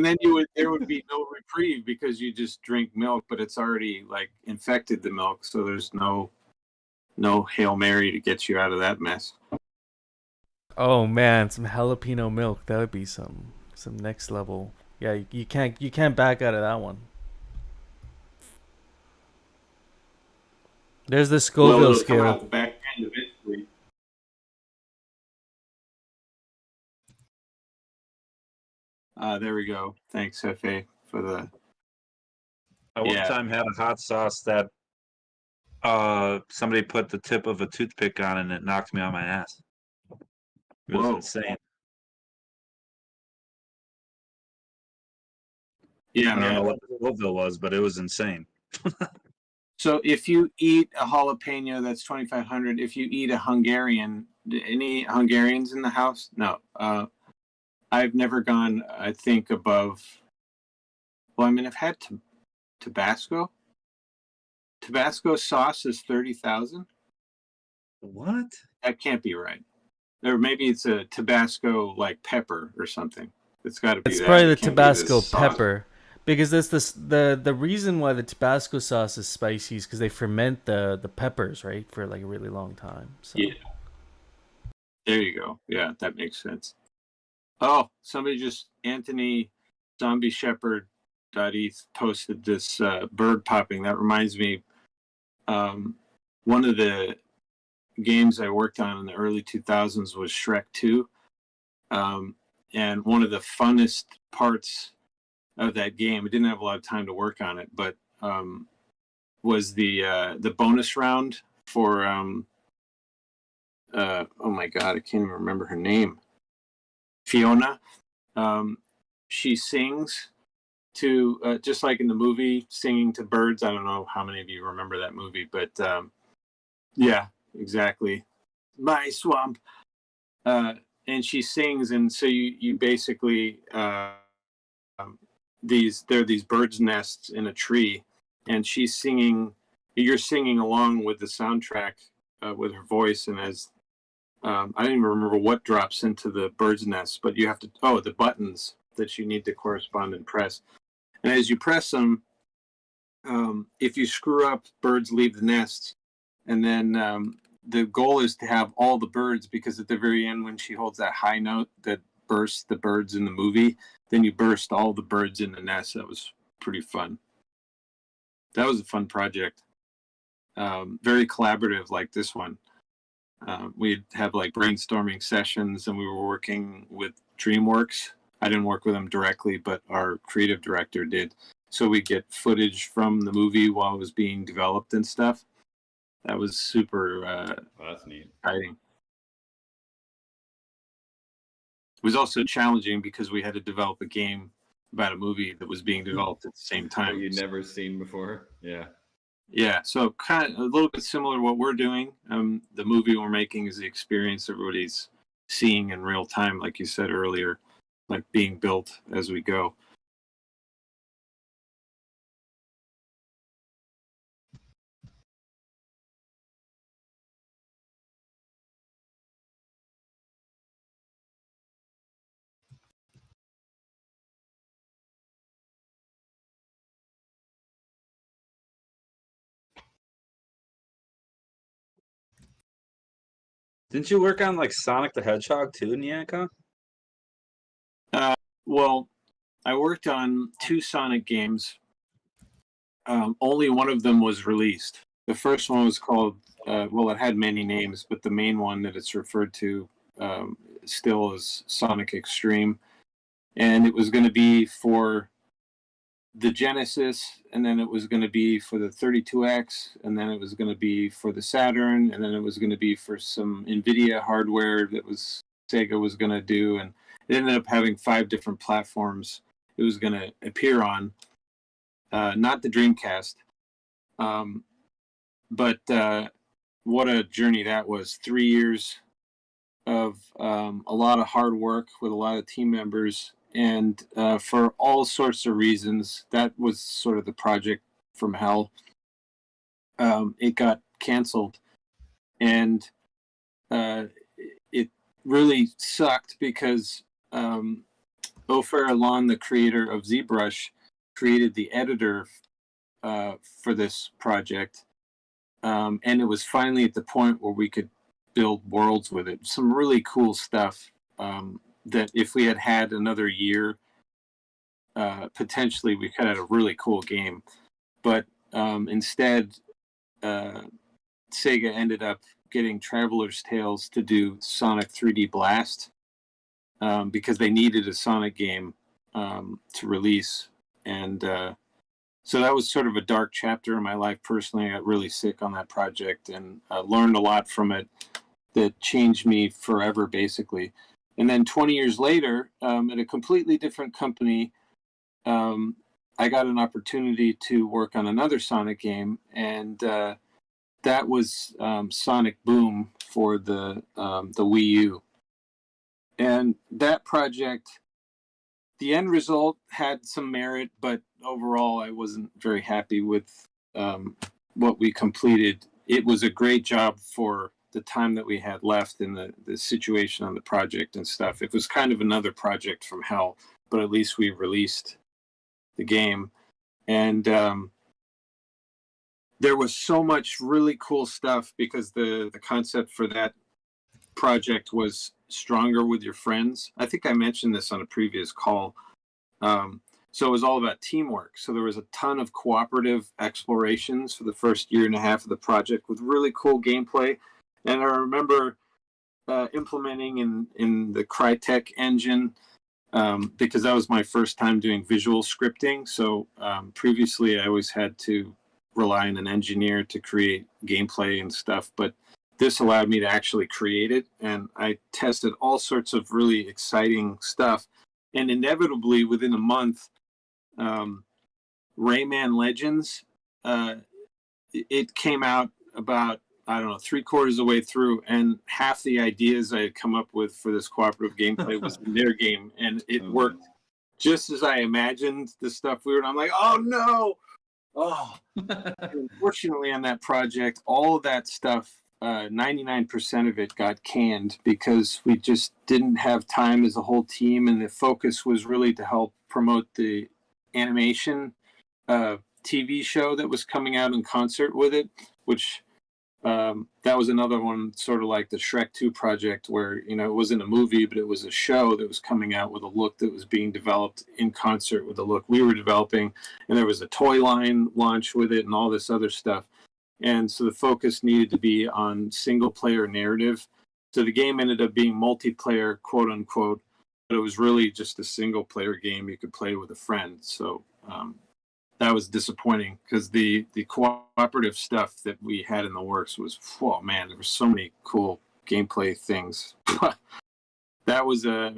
then there would be no reprieve because you just drink milk, but it's already like infected the milk, so there's no Hail Mary to get you out of that mess. Oh man, some jalapeno milk. That would be some next level. Yeah, you can't back out of that one. There's the Scoville It'll come scale. out the back end eventually. There we go. Thanks, Hefe, for the. I one time had a hot sauce that somebody put the tip of a toothpick on and it knocked me on my ass. It was insane. Yeah, I don't know what the Scoville was, but it was insane. So if you eat a jalapeno, that's 2,500. If you eat a Hungarian, any Hungarians in the house? No. I've never gone, I think, above. Well, I mean, I've had Tabasco. Tabasco sauce is 30,000. What? That can't be right. Or maybe it's a Tabasco like pepper or something. It's got to be. It's that. probably the It can't be Tabasco this sauce. pepper, because that's the reason why the Tabasco sauce is spicy is because they ferment the peppers, right, for like a really long time. So. Yeah. There you go. Yeah, that makes sense. Oh, somebody Anthony Zombie Shepherd posted this bird popping. That reminds me, one of the games I worked on in the early 2000s was Shrek 2. And one of the funnest parts of that game, I didn't have a lot of time to work on it, but was the bonus round for, oh my God, I can't even remember her name. Fiona. She sings to, just like in the movie, singing to birds. I don't know how many of you remember that movie, but yeah, exactly. My swamp. And she sings, and so you basically there are these birds' nests in a tree, and she's singing. You're singing along with the soundtrack with her voice, and as I don't even remember what drops into the bird's nest, but you have to the buttons that you need to correspond and press, and as you press them, if you screw up, birds leave the nest, and then the goal is to have all the birds, because at the very end, when she holds that high note that bursts the birds in the movie, then you burst all the birds in the nest. That was pretty fun. That was a fun project. Very collaborative, like this one. We'd have like brainstorming sessions, and we were working with DreamWorks. I didn't work with them directly, but our creative director did. So we get footage from the movie while it was being developed and stuff. That was super that's neat. exciting. It was also challenging because we had to develop a game about a movie that was being developed at the same time. That you'd never seen before. Yeah. Yeah, so kind of a little bit similar to what we're doing. The movie we're making is the experience everybody's seeing in real time, like you said earlier, like being built as we go. Didn't you work on like Sonic the Hedgehog too, Nyanka? Well, I worked on 2 Sonic games. Only one of them was released. The first one was called, it had many names, but the main one that it's referred to still is Sonic Extreme. And it was going to be for the Genesis, and then it was going to be for the 32X, and then it was going to be for the Saturn, and then it was going to be for some NVIDIA hardware that Sega was going to do. And it ended up having 5 different platforms it was going to appear on. Not the Dreamcast. But what a journey that was. 3 years of a lot of hard work with a lot of team members, and for all sorts of reasons, that was sort of the project from hell. It got canceled, and it really sucked because Ofer Alon, the creator of ZBrush, created the editor for this project, and it was finally at the point where we could build worlds with it. Some really cool stuff that if we had had another year, potentially we could have had a really cool game. But instead, Sega ended up getting Traveler's Tales to do Sonic 3D Blast because they needed a Sonic game to release. And so that was sort of a dark chapter in my life personally. I got really sick on that project and learned a lot from it that changed me forever, basically. And then 20 years later, at a completely different company, I got an opportunity to work on another Sonic game, and that was Sonic Boom for the Wii U. And that project, the end result had some merit, but overall I wasn't very happy with what we completed. It was a great job for the time that we had left in the situation on the project and stuff. It was kind of another project from hell, but at least we released the game. And there was so much really cool stuff because the concept for that project was stronger with your friends. I think I mentioned this on a previous call. So it was all about teamwork. So there was a ton of cooperative explorations for the first year and a half of the project with really cool gameplay. And I remember implementing in the Crytek engine because that was my first time doing visual scripting. So previously I always had to rely on an engineer to create gameplay and stuff, but this allowed me to actually create it. And I tested all sorts of really exciting stuff. And inevitably within a month, Rayman Legends, it came out about, I don't know, 3/4 of the way through, and half the ideas I had come up with for this cooperative gameplay was in their game, and it worked just as I imagined the stuff we were. I'm like, oh no! Oh, unfortunately, on that project, all of that stuff, 99% of it got canned because we just didn't have time as a whole team, and the focus was really to help promote the animation TV show that was coming out in concert with it, which that was another one, sort of like the Shrek 2 project, where, you know, it wasn't a movie, but it was a show that was coming out with a look that was being developed in concert with the look we were developing. And there was a toy line launch with it and all this other stuff. And so the focus needed to be on single player narrative. So the game ended up being multiplayer, quote unquote, but it was really just a single player game you could play with a friend. So that was disappointing because the cooperative stuff that we had in the works was, oh man, there were so many cool gameplay things. That was a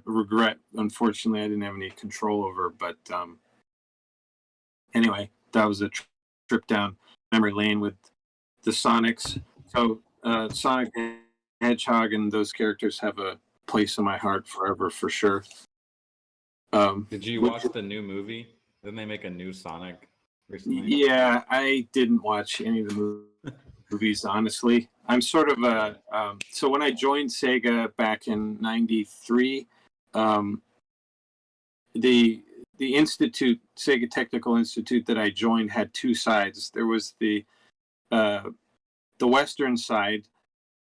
regret. Unfortunately, I didn't have any control over. But anyway, that was a trip down memory lane with the Sonics. So Sonic the Hedgehog and those characters have a place in my heart forever, for sure. Did you watch the new movie? Didn't they make a new Sonic recently? Yeah, I didn't watch any of the movies, honestly. I'm sort of a so when I joined Sega back in '93, the institute, Sega Technical Institute that I joined, had two sides. There was the Western side,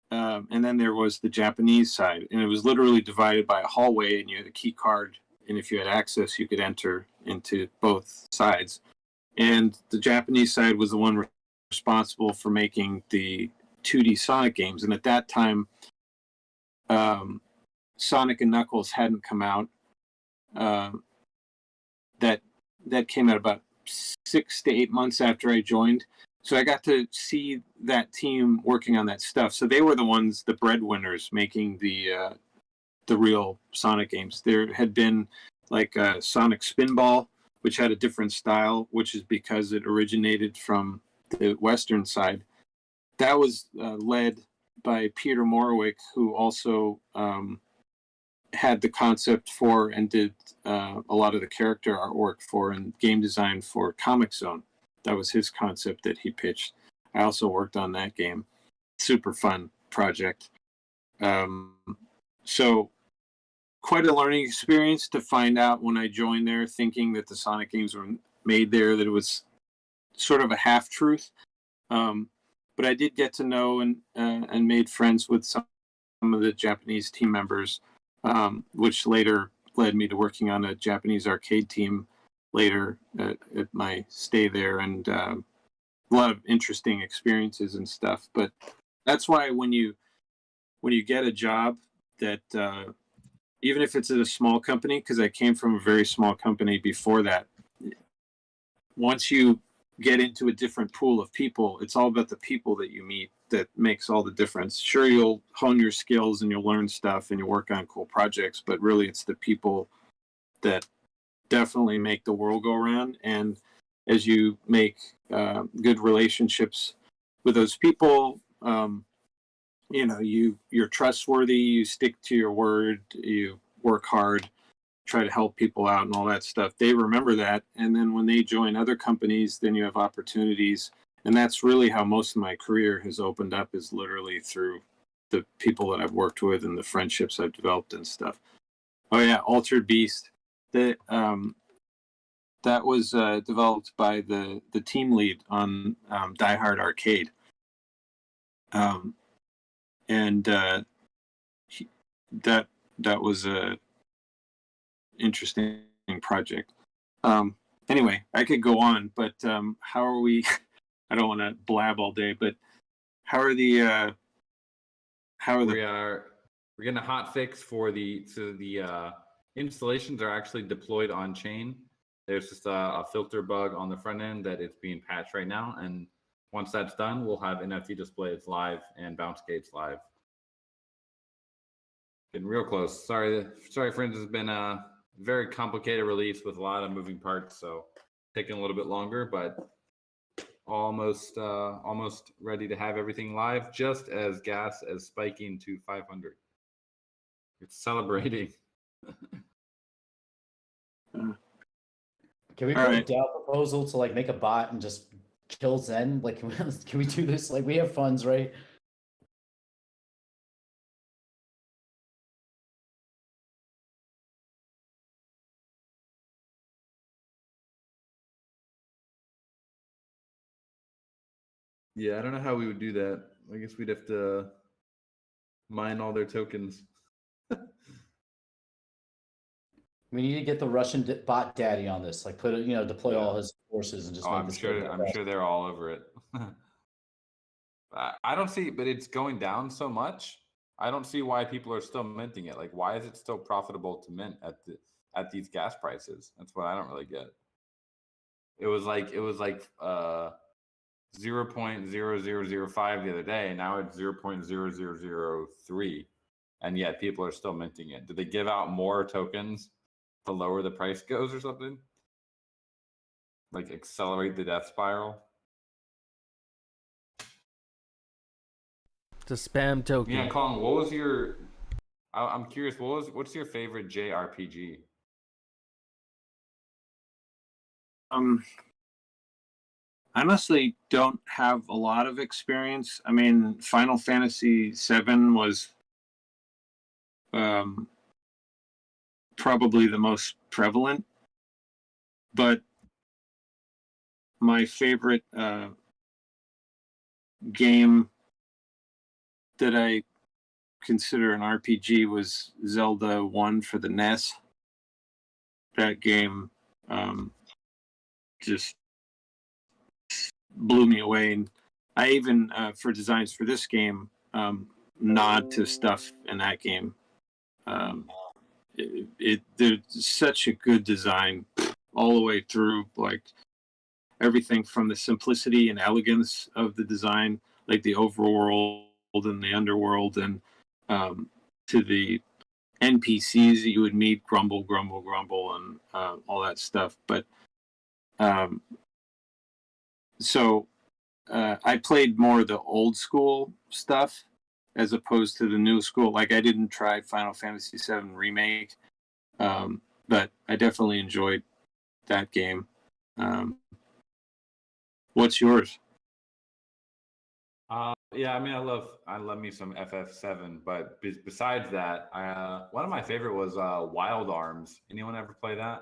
and then there was the Japanese side, and it was literally divided by a hallway, and you had a key card, and if you had access, you could enter into both sides. And the Japanese side was the one responsible for making the 2D Sonic games. And at that time, Sonic and Knuckles hadn't come out. That came out about 6 to 8 months after I joined. So I got to see that team working on that stuff. So they were the ones, the breadwinners, making the real Sonic games. There had been like Sonic Spinball, which had a different style, which is because it originated from the Western side. That was led by Peter Morowick, who also had the concept for and did a lot of the character artwork for and game design for Comic Zone. That was his concept that he pitched. I also worked on that game. Super fun project. So quite a learning experience to find out when I joined there, thinking that the Sonic games were made there, that it was sort of a half truth. But I did get to know and made friends with some of the Japanese team members, which later led me to working on a Japanese arcade team later at my stay there, and a lot of interesting experiences and stuff. But that's why when you get a job that even if it's at a small company, because I came from a very small company before that, once you get into a different pool of people, it's all about the people that you meet that makes all the difference. Sure, you'll hone your skills and you'll learn stuff and you work on cool projects, but really it's the people that definitely make the world go around. And as you make good relationships with those people, you know, you're trustworthy, you stick to your word, you work hard, try to help people out and all that stuff. They remember that. And then when they join other companies, then you have opportunities. And that's really how most of my career has opened up, is literally through the people that I've worked with and the friendships I've developed and stuff. Oh yeah, Altered Beast. That was developed by the team lead on Die Hard Arcade. And that was a interesting project. Anyway, I could go on, but how are we? I don't want to blab all day, but how are the? We're getting a hot fix for the installations are actually deployed on chain. There's just a filter bug on the front end that it's being patched right now, and once that's done, we'll have NFT displays live and bounce gates live. Getting real close. Sorry, friends. It's been a very complicated release with a lot of moving parts, so taking a little bit longer, but almost ready to have everything live. Just as gas is spiking to 500, it's celebrating. Can we put a DAO proposal to like make a bot and just kill Zen? Like, can we do this? Like, we have funds, right? Yeah, I don't know how we would do that. I guess we'd have to mine all their tokens. We need to get the Russian bot daddy on this. Like, put it, deploy all his forces and just. Oh, make I'm this sure. go I'm fast. sure they're all over it. I don't see, but it's going down so much. I don't see why people are still minting it. Like, why is it still profitable to mint at these gas prices? That's what I don't really get. It was like 0.0005 the other day. Now it's 0.0003, and yet people are still minting it. Did they give out more tokens the lower the price goes or something? Like accelerate the death spiral? The spam token. Yeah, Colin, what was your? I'm curious. What's your favorite JRPG? I honestly don't have a lot of experience. I mean, Final Fantasy VII was probably the most prevalent, but my favorite game that I consider an RPG was Zelda 1 for the NES. That game just blew me away. And I even, for designs for this game, nod to stuff in that game. There's such a good design all the way through, like everything from the simplicity and elegance of the design, like the overworld and the underworld, and to the NPCs that you would meet, grumble, and all that stuff. But so I played more of the old school stuff as opposed to the new school. Like I didn't try Final Fantasy VII Remake, but I definitely enjoyed that game. What's yours? Yeah, I mean, I love me some FF7, but besides that, one of my favorite was Wild Arms. Anyone ever play that?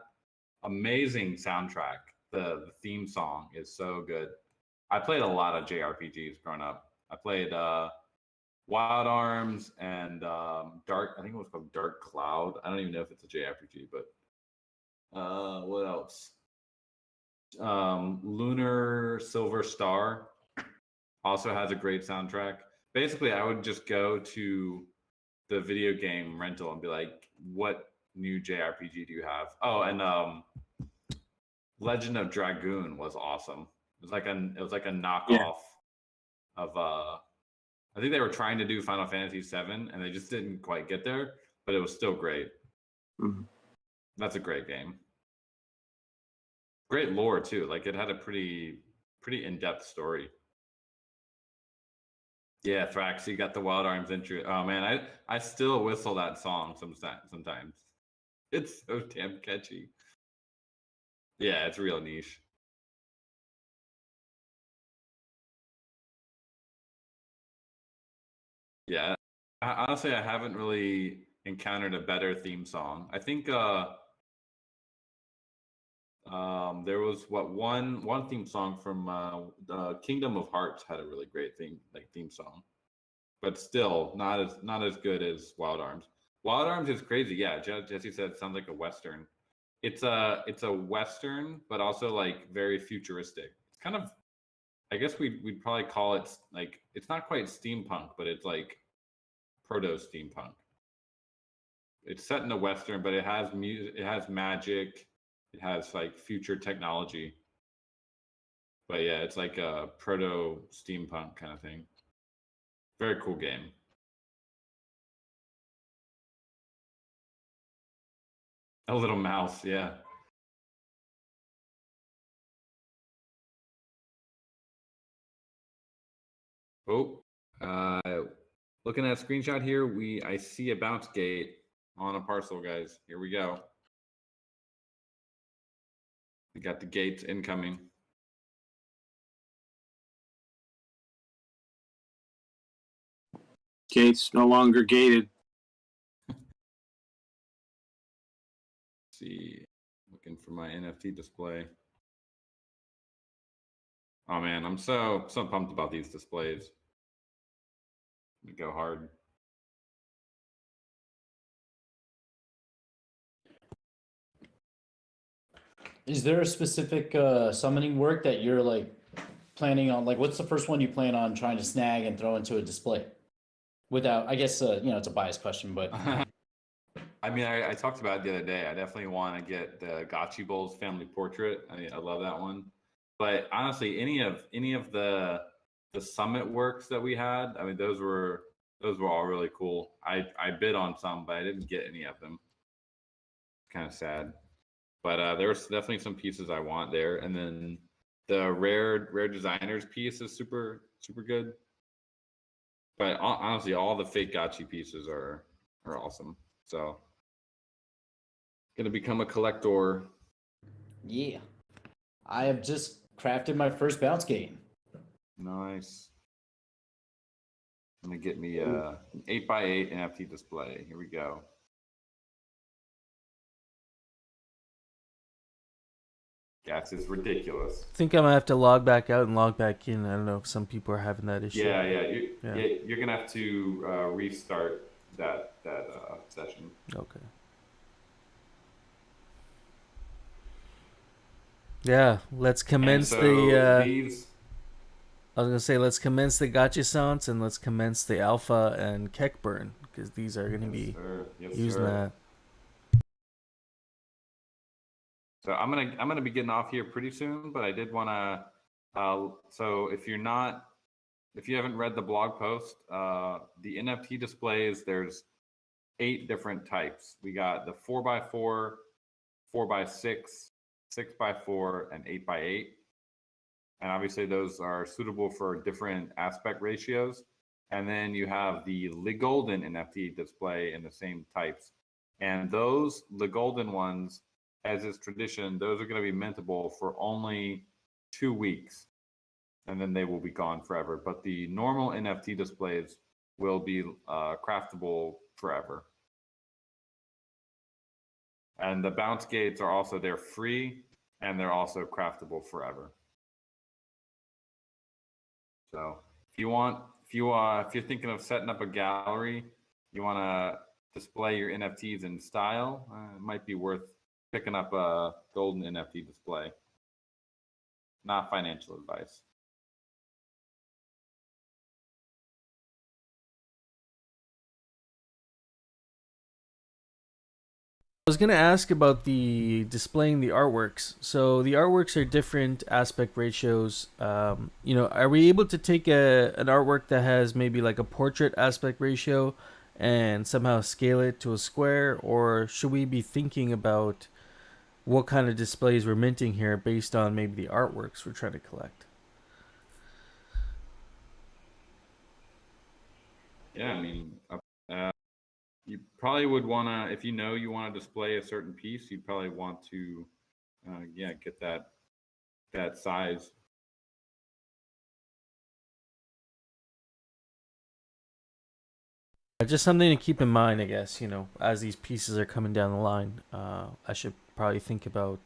Amazing soundtrack. The theme song is so good. I played a lot of JRPGs growing up. I played Wild Arms and Dark. I think it was called Dark Cloud. I don't even know if it's a JRPG, but what else? Lunar Silver Star also has a great soundtrack. Basically, I would just go to the video game rental and be like, "What new JRPG do you have?" Oh, and Legend of Dragoon was awesome. It was like a knockoff of I think they were trying to do Final Fantasy VII and they just didn't quite get there, but it was still great. Mm-hmm. That's a great game. Great lore too. Like it had a pretty in-depth story. Yeah, Thrax, you got the Wild Arms intro. Oh man, I still whistle that song sometimes. It's so damn catchy. Yeah, it's real niche. Yeah, honestly, I haven't really encountered a better theme song. I think there was one theme song from Kingdom of Hearts had a really great theme song, but still not as good as Wild Arms. Wild Arms is crazy. Yeah, Jesse said it sounds like a western. It's a western, but also like very futuristic. It's kind of, I guess we'd probably call it like, it's not quite steampunk, but it's like proto steampunk. It's set in a western, but it has music, it has magic, it has like future technology. But yeah, it's like a proto steampunk kind of thing. Very cool game. A little mouse, yeah. Oh, looking at a screenshot here, I see a bounce gate on a parcel, guys. Here we go. We got the gates incoming. Gates no longer gated. Let's see, looking for my NFT display. Oh man, I'm so pumped about these displays. We go hard. Is there a specific summoning work that you're like planning on? Like, what's the first one you plan on trying to snag and throw into a display? Without, I guess, it's a biased question, but I mean, I talked about it the other day. I definitely want to get the Gotchi Bowls family portrait. I love that one. But honestly, any of the summit works that we had, I mean, those were all really cool. I bid on some, but I didn't get any of them. Kind of sad. But there was definitely some pieces I want there, and then the rare designers piece is super good. But honestly, all the fake Gotchi pieces are awesome. So gonna become a collector. yeah, I have just crafted my first bounce gate. Nice. I'm gonna get me an 8x8 NFT display. Here we go. That's just ridiculous. I think I'm gonna have to log back out and log back in. I don't know if some people are having that issue. Yeah. You're gonna have to restart that session. Okay. Yeah, let's commence So the. these, I was gonna say let's commence the Gotchissiance and let's commence the Alpha and Keckburn because these are gonna be using that. So I'm gonna be getting off here pretty soon, but I did want to. So if you haven't read the blog post, the NFT displays, there's 8 different types. We got the 4x4, 4x6, 6x4, and 8x8. And obviously those are suitable for different aspect ratios. And then you have the Golden NFT display in the same types. And those, the golden ones, as is tradition, those are going to be mintable for only 2 weeks. And then they will be gone forever. But the normal NFT displays will be craftable forever. And the bounce gates are also, they're free and they're also craftable forever. So if you're thinking of setting up a gallery, you want to display your NFTs in style, it might be worth picking up a golden NFT display. Not financial advice. I was gonna ask about the displaying the artworks. So the artworks are different aspect ratios. Are we able to take an artwork that has maybe like a portrait aspect ratio and somehow scale it to a square, or should we be thinking about what kind of displays we're minting here based on maybe the artworks we're trying to collect? Yeah, I mean, you probably would want to, if you know you want to display a certain piece, you'd probably want to, get that size. Just something to keep in mind, I guess, as these pieces are coming down the line. I should probably think about.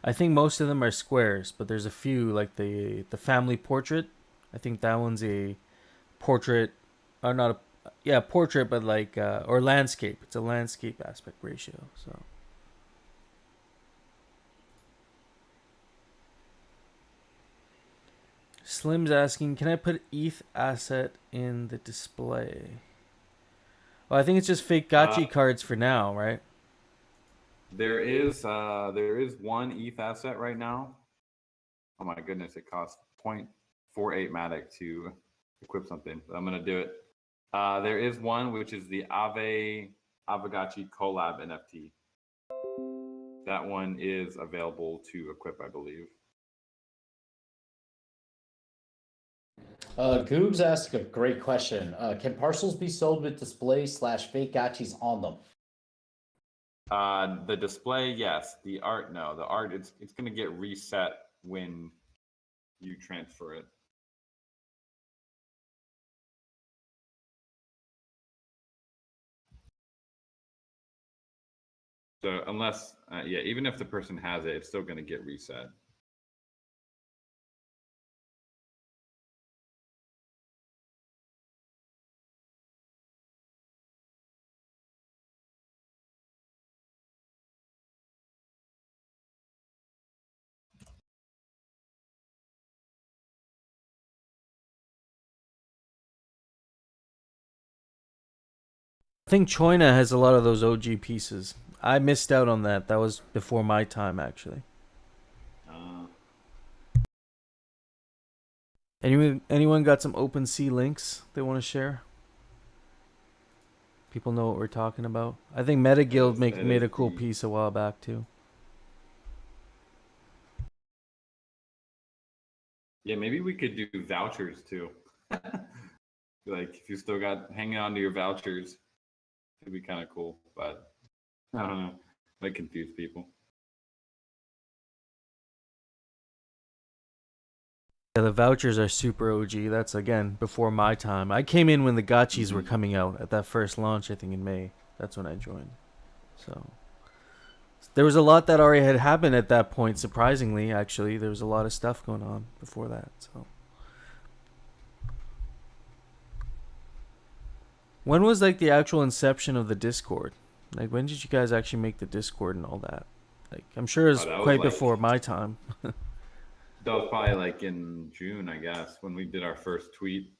I think most of them are squares, but there's a few like the family portrait. I think that one's a portrait, or not a portrait, but like or landscape. It's a landscape aspect ratio. So. Slim's asking, can I put ETH asset in the display? Well, I think it's just fake Gotchi cards for now, right? There is one ETH asset right now. Oh my goodness, it costs 0.48 Matic to equip something. I'm gonna do it. There is one which is the Avagachi collab NFT. That one is available to equip, I believe. Goobs asked a great question. Can parcels be sold with display / fake gotchis on them? The display, yes. The art, no. The art, it's going to get reset when you transfer it. So unless, even if the person has it, it's still going to get reset. I think Choina has a lot of those OG pieces. I missed out on that. That was before my time, actually. Anyone got some OpenSea links they want to share? People know what we're talking about. I think MetaGuild made a cool piece a while back too. Yeah, maybe we could do vouchers too. Like if you still got hanging on to your vouchers, it'd be kind of cool. But I don't know, might confuse people. Yeah, the vouchers are super OG. That's again before my time. I came in when the Gotchis were coming out at that first launch, I think in May. That's when I joined. So there was a lot that already had happened at that point. Surprisingly, actually, there was a lot of stuff going on before that. So when was like the actual inception of the Discord? Like when did you guys actually make the Discord and all that? Like I'm sure it was quite before my time. That was probably like in June, I guess, when we did our first tweet.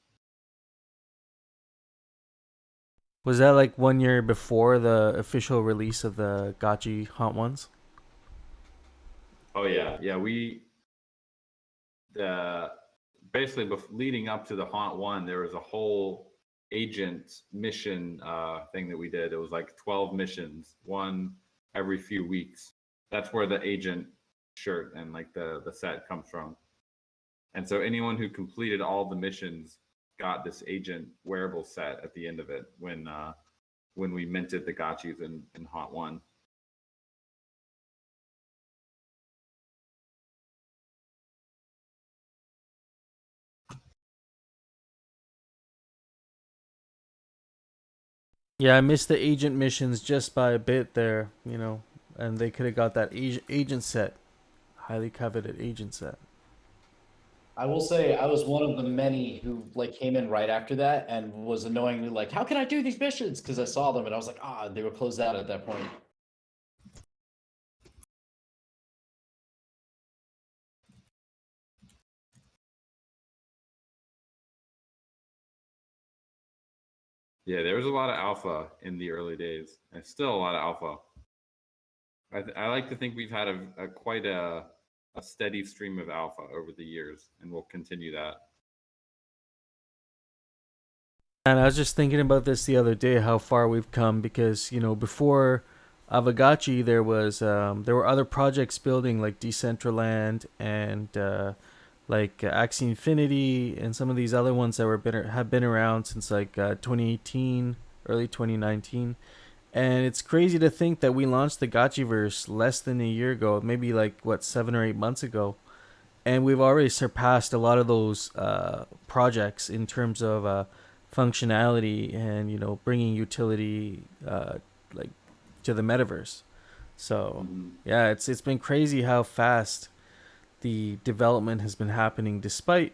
Was that like 1 year before the official release of the Gotchi Haunt ones? Oh yeah, basically leading up to the Haunt one, there was a whole agent mission thing that we did. It was like 12 missions, one every few weeks. That's where the agent shirt and like the set comes from. And so anyone who completed all the missions got this agent wearable set at the end of it when we minted the gotchis in Hot 1. Yeah, I missed the agent missions just by a bit there, and they could have got that agent set, highly coveted agent set. I will say I was one of the many who like came in right after that and was annoyingly like, "How can I do these missions?" Because I saw them and I was like, they were closed out at that point. Yeah, there was a lot of alpha in the early days, and still a lot of alpha. I like to think we've had quite a steady stream of alpha over the years, and we'll continue that. And I was just thinking about this the other day, how far we've come, because before Avagachi there were other projects building like Decentraland and like Axie Infinity and some of these other ones that have been around since like 2018, early 2019. And it's crazy to think that we launched the Gotchiverse less than a year ago, maybe like 7 or 8 months ago, and we've already surpassed a lot of those projects in terms of functionality and bringing utility like to the metaverse. So yeah, it's been crazy how fast the development has been happening, despite